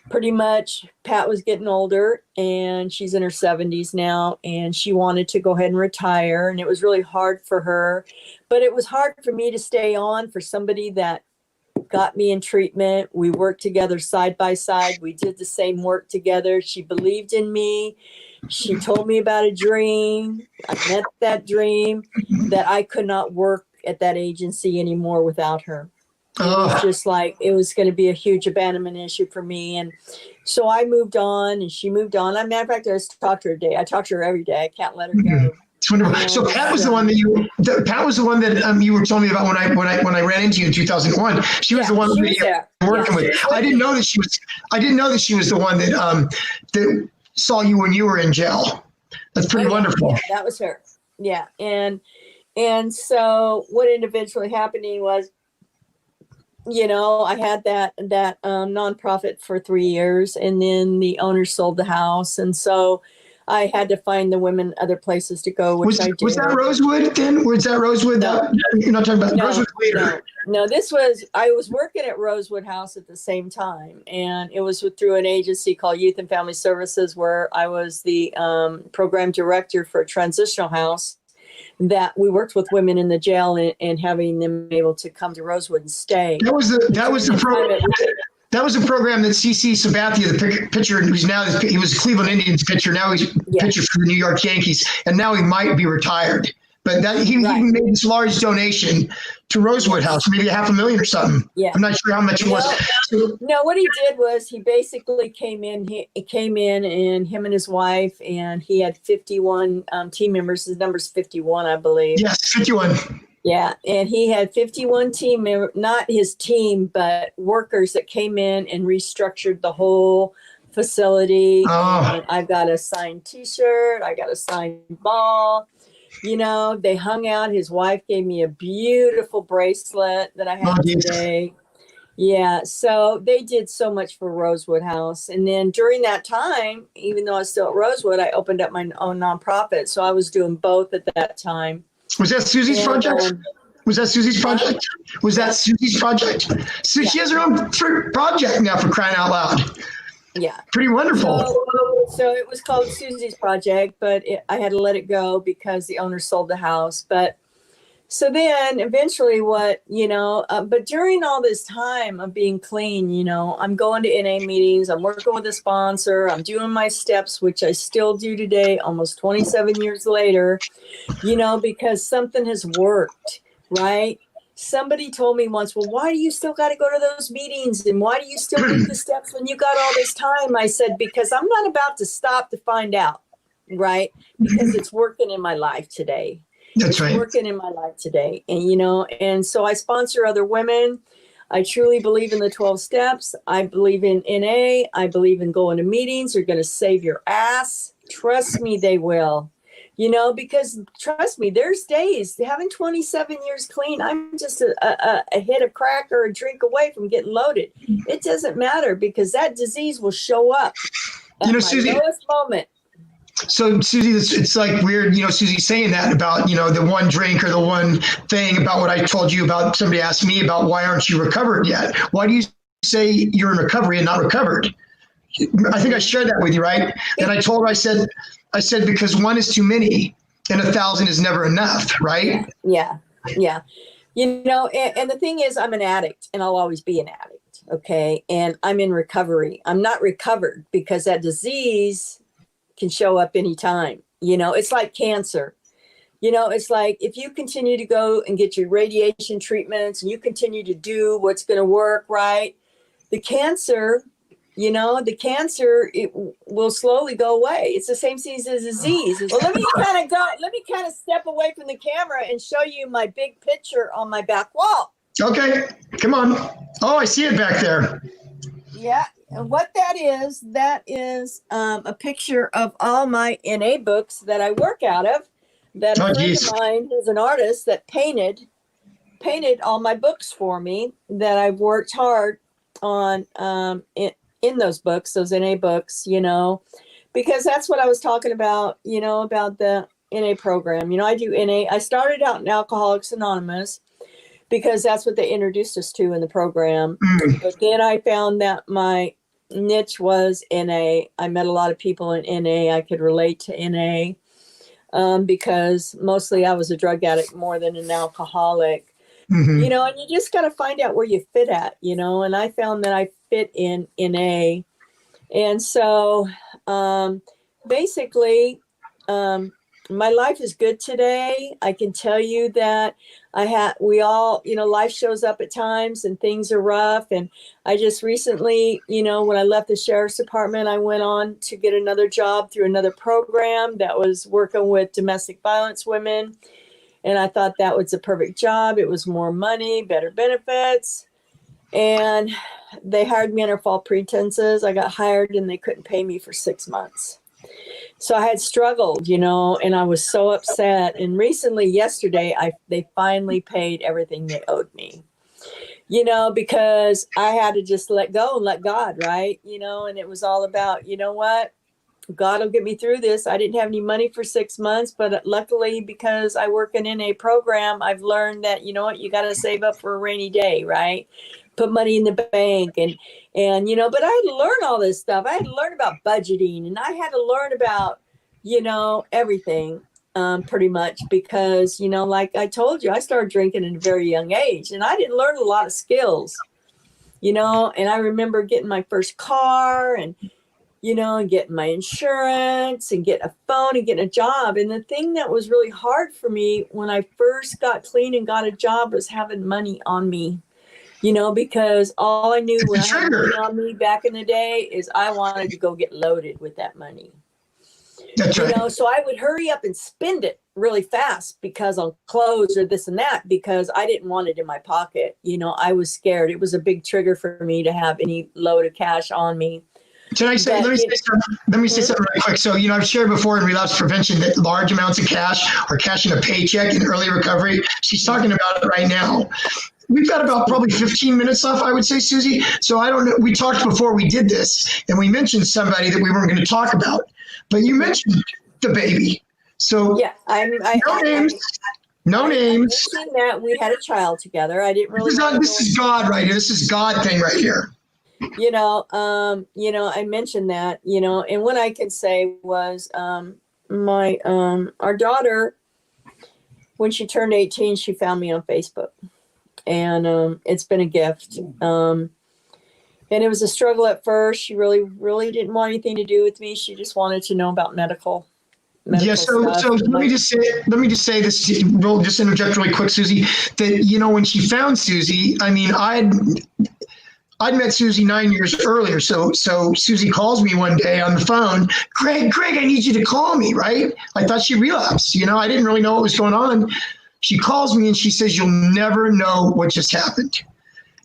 pretty much Pat was getting older, and she's in her 70s now, and she wanted to go ahead and retire. And it was really hard for her, but it was hard for me to stay on for somebody that got me in treatment. We worked together side by side. We did the same work together. She believed in me. She told me about a dream. I met that dream that I could not work at that agency anymore without her. It was just like, it was going to be a huge abandonment issue for me. And so I moved on, and she moved on. As a matter of fact, I just talk to her today. I talk to her every day. I can't let her go. It's wonderful. So Pat was the one that you were telling me about when I ran into you in 2001. She was the one that you were working with. I didn't know that she was the one that saw you when you were in jail. That's pretty wonderful. Yeah, that was her. Yeah. And so what ended up eventually happening was, I had that nonprofit for 3 years, and then the owner sold the house. And so I had to find the women other places to go, which I did. Was that Rosewood then? Was that Rosewood? No. You're not talking about Rosewood later. No, I was working at Rosewood House at the same time. And it was through an agency called Youth and Family Services, where I was the program director for a transitional house. That we worked with women in the jail and having them able to come to Rosewood and stay. That was the program that CC Sabathia, the pitcher, who's now he was a Cleveland Indians pitcher. Now he's pitcher for the New York Yankees, and now he might be retired. But he made this large donation to Rosewood House, maybe $500,000 or something. Yeah. I'm not sure how much it was. No, what he did was he basically came in. He came in, and him and his wife, and he had 51 team members. His number's 51, I believe. Yes, 51. Yeah, and he had 51 team members, not his team, but workers that came in and restructured the whole facility. And I got a signed T-shirt. I got a signed ball. They hung out. His wife gave me a beautiful bracelet that I have today. Yeah, so they did so much for Rosewood House. And then during that time, even though I was still at Rosewood, I opened up my own nonprofit. So I was doing both at that time. Was that Susie's project? Was that Susie's project? So she has her own project now, for crying out loud. Yeah. Pretty wonderful. So it was called Susie's Project, but I had to let it go because the owner sold the house. But so then eventually but during all this time of being clean, I'm going to NA meetings, I'm working with a sponsor, I'm doing my steps, which I still do today, almost 27 years later, because something has worked, right? Somebody told me once, well, why do you still got to go to those meetings? And why do you still do the steps when you got all this time? I said, because I'm not about to stop to find out, right? Because it's working in my life today. That's right. It's working in my life today. And, and so I sponsor other women. I truly believe in the 12 steps. I believe in NA. I believe in going to meetings. They're going to save your ass. Trust me, they will. Because trust me, there's days having 27 years clean. I'm just a hit of crack or a drink away from getting loaded. It doesn't matter because that disease will show up at my lowest moment. So Susie, it's like weird, Susie saying that about, the one drink or the one thing about what I told you about. Somebody asked me about why aren't you recovered yet? Why do you say you're in recovery and not recovered? I think I shared that with you, right? And I told her, I said, because one is too many and 1,000 is never enough, right? Yeah. You know, and the thing is, I'm an addict and I'll always be an addict. Okay. And I'm in recovery. I'm not recovered because that disease can show up anytime. You know, it's like cancer. You know, it's like if you continue to go and get your radiation treatments and you continue to do what's going to work, right? The cancer, it will slowly go away. It's the same thing as a disease. Well, let me kind of step away from the camera and show you my big picture on my back wall. Okay, come on. Oh, I see it back there. Yeah. And what that is a picture of all my NA books that I work out of, that a friend of mine who's an artist that painted all my books for me, that I've worked hard on in those books, those NA books, you know, because that's what I was talking about, you know, about the NA program. You know, I do NA. I started out in Alcoholics Anonymous because that's what they introduced us to in the program. But then I found that my niche was NA. I met a lot of people in NA. I could relate to NA because mostly I was a drug addict more than an alcoholic. You know, and you just got to find out where you fit at, you know, and I found that I fit in NA. And so basically, my life is good today. I can tell you that we all, you know, life shows up at times and things are rough. And I just recently, you know, when I left the sheriff's department, I went on to get another job through another program that was working with domestic violence women. And I thought that was a perfect job. It was more money, better benefits. And they hired me under false pretenses. I got hired and they couldn't pay me for 6 months. So I had struggled, you know, and I was so upset. And recently, yesterday, they finally paid everything they owed me, you know, because I had to just let go and let God, right? You know, and it was all about, you know what? God will get me through this. I didn't have any money for 6 months, but luckily, because I work in a program, I've learned that, you know what, you got to save up for a rainy day, right? Put money in the bank and, you know, but I had to learn all this stuff. I had to learn about budgeting and I had to learn about, you know, everything pretty much because, you know, like I told you, I started drinking at a very young age and I didn't learn a lot of skills, you know, and I remember getting my first car and, you know, and getting my insurance and getting a phone and getting a job. And the thing that was really hard for me when I first got clean and got a job was having money on me, you know, because all I knew when I had money on me back in the day is I wanted to go get loaded with that money. That's right. You know, so I would hurry up and spend it really fast because on clothes or this and that, because I didn't want it in my pocket. You know, I was scared. It was a big trigger for me to have any load of cash on me. Let me say something really quick. So, you know, I've shared before in relapse prevention that large amounts of cash or cash in a paycheck in early recovery. She's talking about it right now. We've got about probably 15 minutes left, I would say, Susie. So I don't know. We talked before we did this and we mentioned somebody that we weren't going to talk about, but you mentioned the baby. So yeah, no names. I mentioned that we had a child together. I didn't really. This is God right here. This is God thing right here. You know, I mentioned that, you know, and what I can say was our daughter, when she turned 18, she found me on Facebook and it's been a gift. And it was a struggle at first. She really, really didn't want anything to do with me. She just wanted to know about medical Yeah, so let me just say this. Just interject really quick, Susie. That, you know, when she found Susie, I mean, I'd met Susie 9 years earlier. So Susie calls me one day on the phone. Greg, I need you to call me, right? I thought she relapsed. You know, I didn't really know what was going on. She calls me and she says, you'll never know what just happened.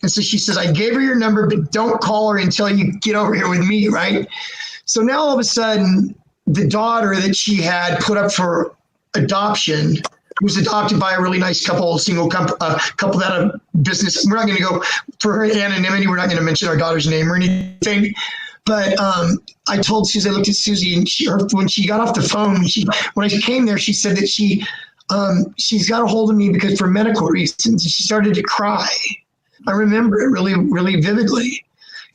And so she says, I gave her your number, but don't call her until you get over here with me, right? So now all of a sudden, the daughter that she had put up for adoption was adopted by a really nice couple, couple that had a business. We're not going to go for her anonymity. We're not going to mention our daughter's name or anything. But I told Susie, I looked at Susie, and when she got off the phone, when I came there, she said that she's got a hold of me because for medical reasons. She started to cry. I remember it really, really vividly.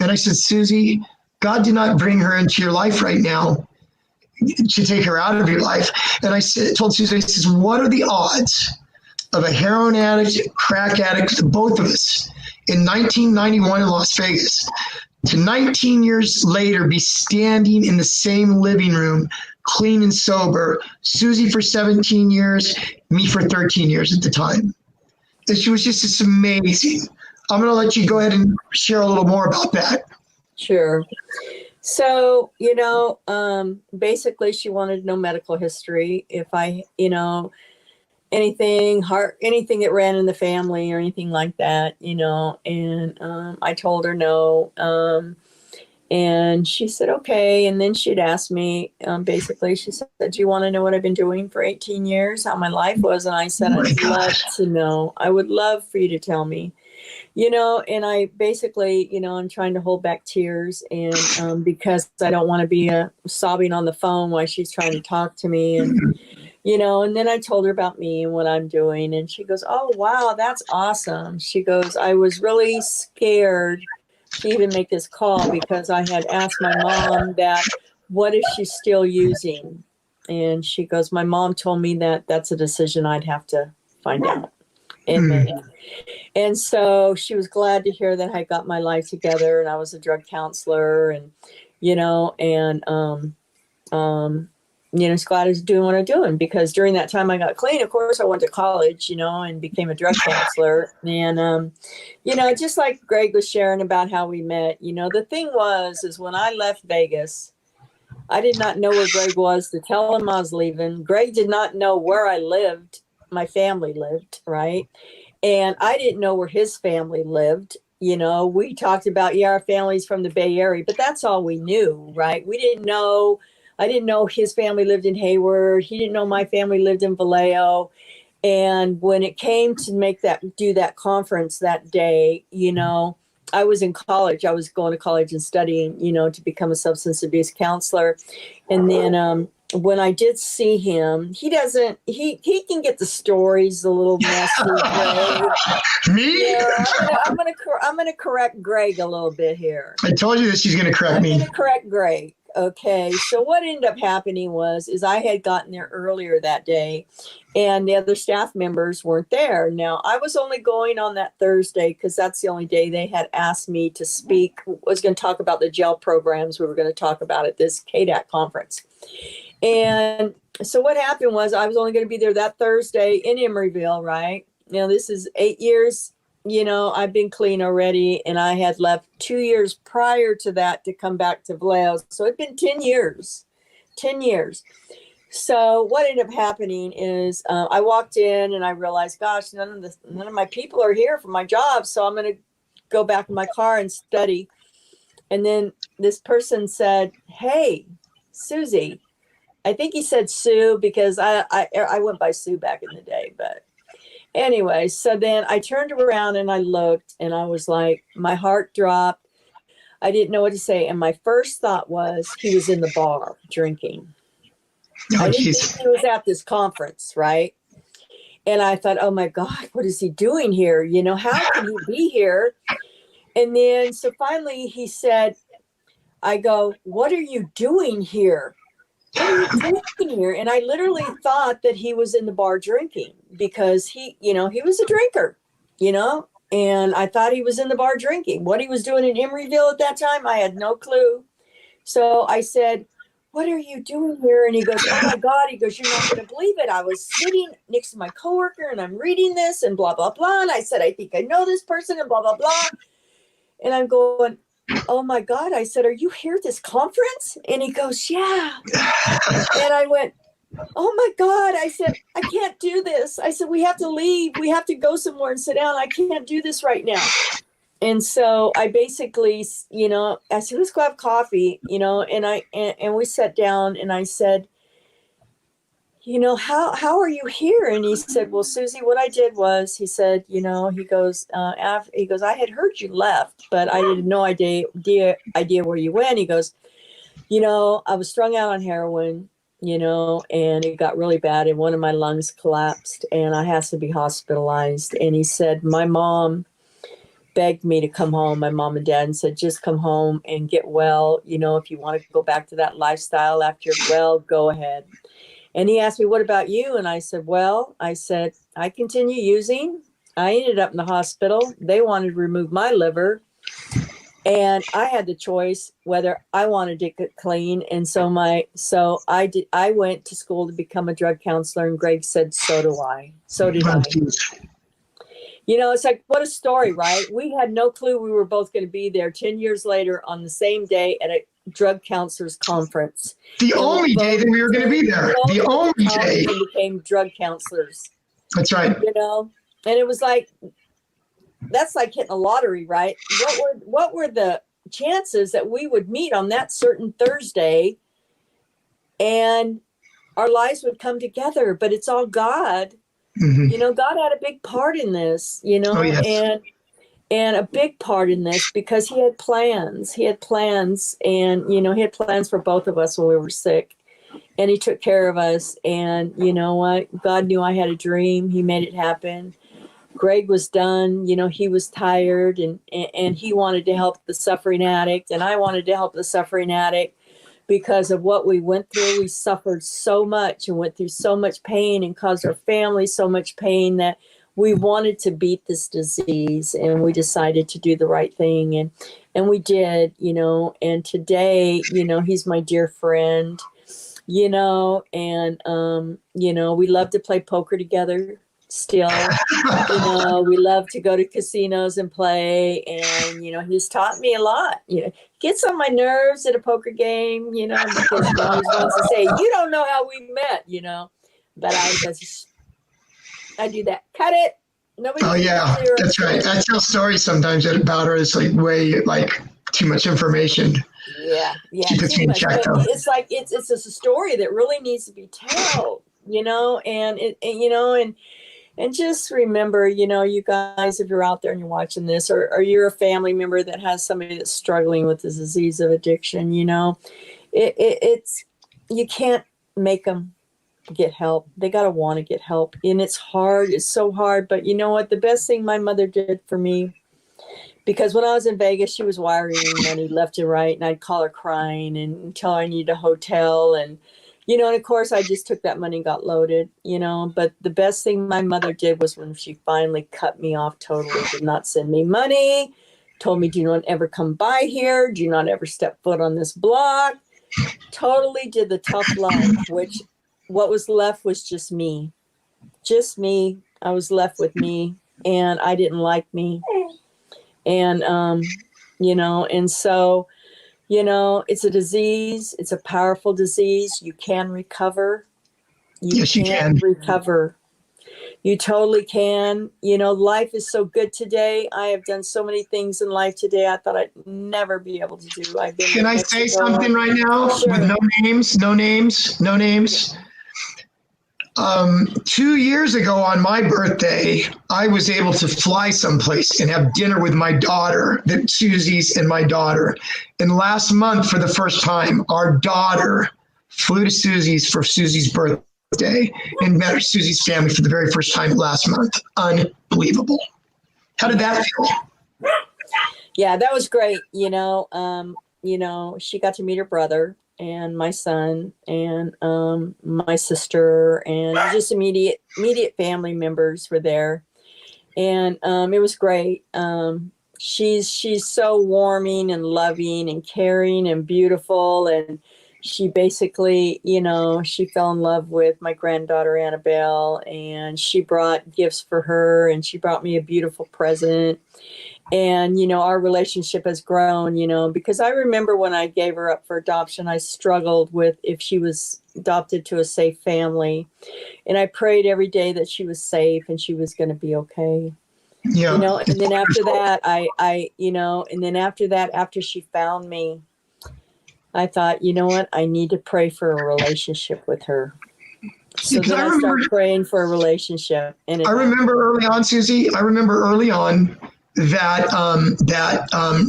And I said, Susie, God did not bring her into your life right now to take her out of your life. And I told Susie, I says, what are the odds of a heroin addict, crack addict, both of us, in 1991 in Las Vegas, to 19 years later be standing in the same living room, clean and sober, Susie for 17 years, me for 13 years at the time. It was just amazing. I'm going to let you go ahead and share a little more about that. Sure. So, basically she wanted to know medical history. If I, anything that ran in the family or anything like that, and I told her no. And she said, okay. And then she'd asked me, basically, she said, do you want to know what I've been doing for 18 years, how my life was? And I said, I'd love to know. I would love for you to tell me, and I basically, I'm trying to hold back tears and because I don't want to be sobbing on the phone while she's trying to talk to me. And, and then I told her about me and what I'm doing. And she goes, oh, wow, that's awesome. She goes, I was really scared to even make this call because I had asked my mom that, what is she still using? And she goes, my mom told me that that's a decision I'd have to find out and make. And so she was glad to hear that I got my life together and I was a drug counselor and, she's glad I was doing what I'm doing because during that time I got clean. Of course, I went to college, and became a drug counselor. And, just like Greg was sharing about how we met, the thing is when I left Vegas, I did not know where Greg was to tell him I was leaving. Greg did not know where I lived. My family lived, right? And I didn't know where his family lived. We talked about, our family's from the Bay Area, but that's all we knew, right? I didn't know his family lived in Hayward. He didn't know my family lived in Vallejo. And when it came to do that conference that day, I was in college. I was going to college and studying, to become a substance abuse counselor. And then when I did see him, he can get the stories a little messy. Me? Yeah, I'm gonna correct Greg a little bit here. I told you that she's going to correct me. I'm going to correct Greg. Okay, so what ended up happening is I had gotten there earlier that day and the other staff members weren't there. Now, I was only going on that Thursday because that's the only day they had asked me to speak. I was going to talk about the gel programs we were going to talk about at this KDAC conference. And so what happened was I was only going to be there that Thursday in Emeryville, right? Now, this is 8 years. I've been clean already, and I had left 2 years prior to that to come back to Vallejo. So it'd been 10 years. So what ended up happening is I walked in and I realized, gosh, none of my people are here for my job. So I'm going to go back in my car and study. And then this person said, hey, Susie. I think he said Sue because I went by Sue back in the day, but anyway, so then I turned around and I looked and I was like, my heart dropped. I didn't know what to say. And my first thought was he was in the bar drinking. I didn't think he was at this conference, right? And I thought, oh my God, what is he doing here? How can he be here? And then, so finally he said, I go, what are you doing here? What are you doing here? And I literally thought that he was in the bar drinking because he was a drinker, and I thought he was in the bar drinking. What he was doing in Emeryville at that time, I had no clue. So I said, what are you doing here? And he goes, oh my God. He goes, you're not going to believe it. I was sitting next to my coworker and I'm reading this and blah, blah, blah. And I said, I think I know this person and blah, blah, blah. And I'm going, oh my God. I said, are you here at this conference? And he goes, yeah. And I went, oh my God. I said, I can't do this. I said, we have to leave. We have to go somewhere and sit down. I can't do this right now. And so I basically, I said, let's go have coffee, and we sat down and I said, how are you here? And he said, well, Susie, what I did was, he said, he goes, I had heard you left, but I had no idea where you went. He goes, I was strung out on heroin, and it got really bad and one of my lungs collapsed and I had to be hospitalized. And he said, my mom begged me to come home, my mom and dad, and said, just come home and get well. You know, if you want to go back to that lifestyle after you're well, go ahead. And he asked me, what about you? And I said, I continue using. I ended up in the hospital. They wanted to remove my liver. And I had the choice whether I wanted to get clean. And so I went to school to become a drug counselor, and Greg said, so do I. So did I. You know, it's like, what a story, right? We had no clue we were both going to be there 10 years later on the same day at a drug counselors conference. The only day that we were going to be there. The only day. We became drug counselors. That's right. You know, and it was like, that's like hitting a lottery, right? What were the chances that we would meet on that certain Thursday and our lives would come together? But it's all God. Mm-hmm. You know, God had a big part in this, you know, and a big part in this because he had plans. And, you know, he had plans for both of us when we were sick, and he took care of us. And you know what? God knew I had a dream. He made it happen. Greg was done, you know, he was tired, and he wanted to help the suffering addict, and I wanted to help the suffering addict because of what we went through. We suffered so much and went through so much pain and caused our family so much pain that we wanted to beat this disease, and we decided to do the right thing. And we did, you know, and today, you know, he's my dear friend, you know, and, you know, we love to play poker together. Still, you know, we love to go to casinos and play, and you know, he's taught me a lot. You know, gets on my nerves at a poker game, you know, because he always wants to say, "You don't know how we met," you know. But I do that. Cut it. Nobody. Oh yeah, that's right. I tell stories sometimes about her. It's like way like too much information. Yeah. She puts me in check, though. It's like it's a story that really needs to be told, you know, and you know, and just remember, you know, you guys, if you're out there and you're watching this, or you're a family member that has somebody that's struggling with the disease of addiction, you know, it's you can't make them get help. They got to want to get help. And it's hard. It's so hard. But you know what? The best thing my mother did for me, because when I was in Vegas, she was wiring money left and right, and I'd call her crying and tell her I needed a hotel. And you know, and of course, I just took that money and got loaded, you know. But the best thing my mother did was when she finally cut me off totally, did not send me money, told me, do not ever come by here, do not ever step foot on this block. Totally did the tough love, which what was left was just me. Just me. I was left with me, and I didn't like me. And, you know, and so, you know, it's a disease. It's a powerful disease. You can recover. Yes, you can recover. You totally can. You know, life is so good today. I have done so many things in life today I thought I'd never be able to do. Can I say something right now? Sure. With no names. 2 years ago on my birthday, I was able to fly someplace and have dinner with my daughter, Susie's and my daughter. And last month, for the first time, our daughter flew to Susie's for Susie's birthday and met Susie's family for the very first time last month. Unbelievable. How did that feel? Yeah, that was great. You know, she got to meet her brother and my son and my sister, and just immediate family members were there, and it was great. She's so warming and loving and caring and beautiful, and she basically, you know, she fell in love with my granddaughter Annabelle, and she brought gifts for her, and she brought me a beautiful present. And, you know, our relationship has grown, you know, because I remember when I gave her up for adoption, I struggled with if she was adopted to a safe family. And I prayed every day that she was safe and she was going to be okay. Yeah. You know, and then after that, after she found me, I thought, you know what, I need to pray for a relationship with her. So then I started praying for a relationship. And I remember early on, Susie, that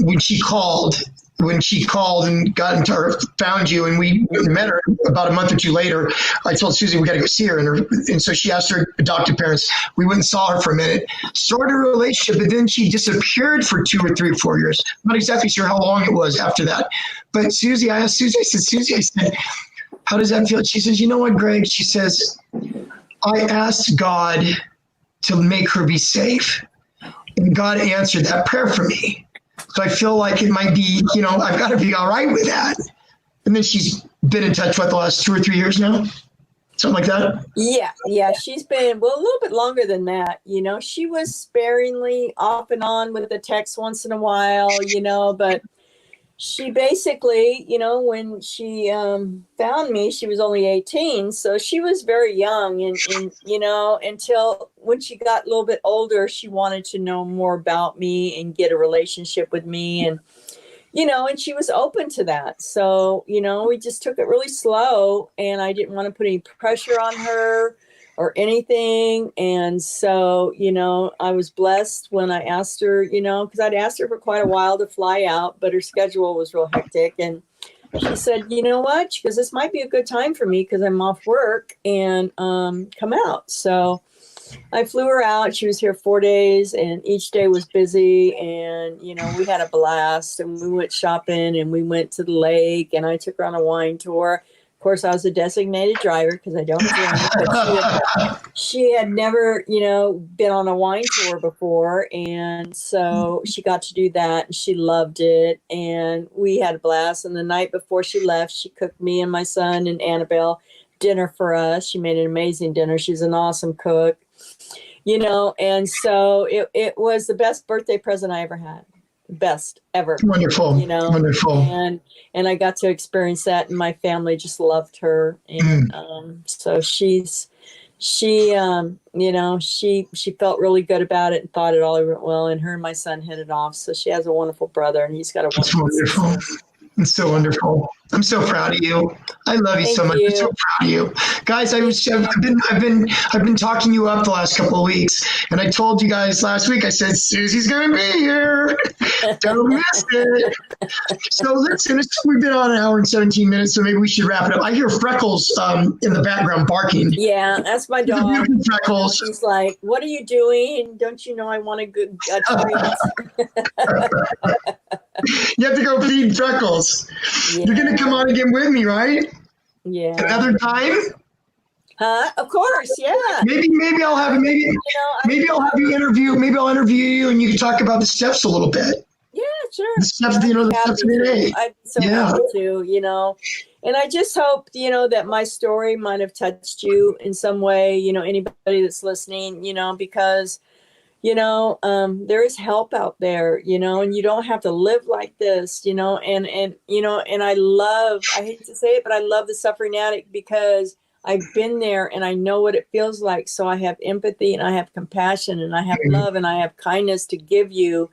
when she called when she called and got into her, found you, and we met her about a month or two later. I told Susie we got to go see her, and so she asked her adoptive parents. We went and saw her for a minute, started a relationship, but then she disappeared for 2 or 3 or 4 years. I'm not exactly sure how long it was after that. But Susie, I asked Susie, I said, how does that feel? She says, you know what, Greg? She says, I asked God to make her be safe, and God answered that prayer for me. So I feel like it might be, I've got to be all right with that. And then she's been in touch with the last 2 or 3 years now, something like that. Yeah. She's been, a little bit longer than that. She was sparingly off and on with the text once in a while, but she basically, when she found me, she was only 18. So she was very young and until when she got a little bit older, she wanted to know more about me and get a relationship with me. And, and she was open to that. So, we just took it really slow, and I didn't want to put any pressure on her or anything. And so, I was blessed when I asked her, because I'd asked her for quite a while to fly out, but her schedule was real hectic. And she said, you know what? She goes, this might be a good time for me because I'm off work, and come out. So I flew her out. She was here 4 days, and each day was busy. And, we had a blast, and we went shopping, and we went to the lake, and I took her on a wine tour. Of course, I was a designated driver because I don't drink, but she had never, been on a wine tour before. And so she got to do that, and she loved it. And we had a blast. And the night before she left, she cooked me and my son and Annabelle dinner for us. She made an amazing dinner. She's an awesome cook, and so it was the best birthday present I ever had. Best ever. Wonderful. Wonderful. And I got to experience that, and my family just loved her. And so she felt really good about it and thought it all went well, and her and my son hit it off. So she has a wonderful brother, and he's got a wonderful sister. It's so wonderful. I'm so proud of you. I love you so much. I'm so proud of you, guys. I've been talking you up the last couple of weeks, and I told you guys last week. I said Susie's going to be here. Don't miss it. So listen, we've been on an hour and 17 minutes, so maybe we should wrap it up. I hear Freckles in the background barking. Yeah, that's my dog. Freckles. She's like, "What are you doing? Don't you know I want a good treat?" You have to go feed Freckles. Yeah. You're going to come on again with me, right? Yeah. Another time? Huh? Of course, yeah. Maybe I'll have I'll have you interview. Maybe I'll interview you, and you can talk about the steps a little bit. Yeah, sure. The steps, the steps of AA. I'd be so happy to, And I just hope, that my story might have touched you in some way. Anybody that's listening, because. There is help out there, and you don't have to live like this, and I hate to say it, but I love the suffering addict because I've been there and I know what it feels like. So I have empathy and I have compassion and I have love and I have kindness to give you,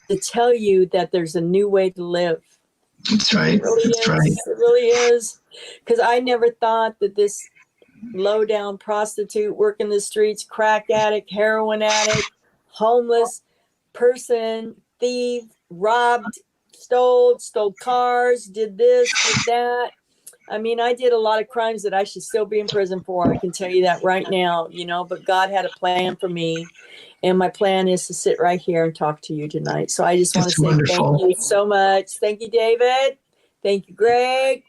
to tell you that there's a new way to live. That's right. It really is. Because I never thought that this low down prostitute, working the streets, crack addict, heroin addict, homeless person, thief, robbed, stole cars, did this, did that. I mean, I did a lot of crimes that I should still be in prison for. I can tell you that right now, but God had a plan for me. And my plan is to sit right here and talk to you tonight. So I just want to say Thank you so much. Thank you, David. Thank you, Greg.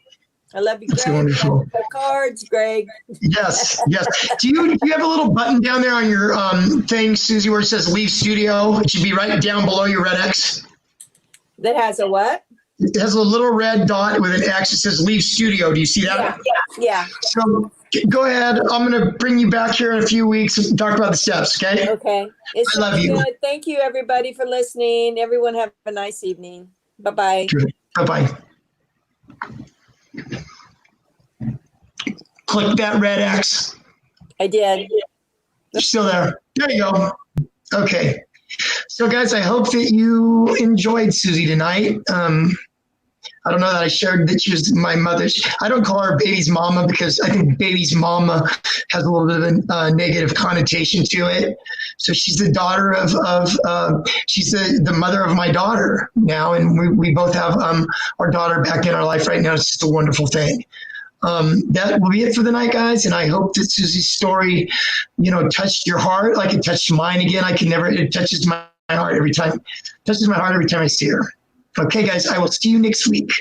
I love you, Greg. Wonderful. Cards, Greg. Yes. Do you have a little button down there on your thing, Susie, where it says Leave Studio? It should be right down below your red X. That has a what? It has a little red dot with an X. It says Leave Studio. Do you see that? Yeah. So go ahead. I'm going to bring you back here in a few weeks and talk about the steps, okay? Okay. I love you. Good. Thank you, everybody, for listening. Everyone have a nice evening. Bye-bye. Bye-bye. Click that red X. I did. You're still there. There you go. Okay. So, guys, I hope that you enjoyed Susie tonight. I don't know that I shared that she was my mother's. I don't call her baby's mama because I think baby's mama has a little bit of a negative connotation to it. So she's the daughter she's the mother of my daughter now. And we both have our daughter back in our life right now. It's just a wonderful thing. That will be it for the night, guys. And I hope that Susie's story, touched your heart like it touched mine again. It touches my heart every time. Touches my heart every time I see her. Okay, guys, I will see you next week.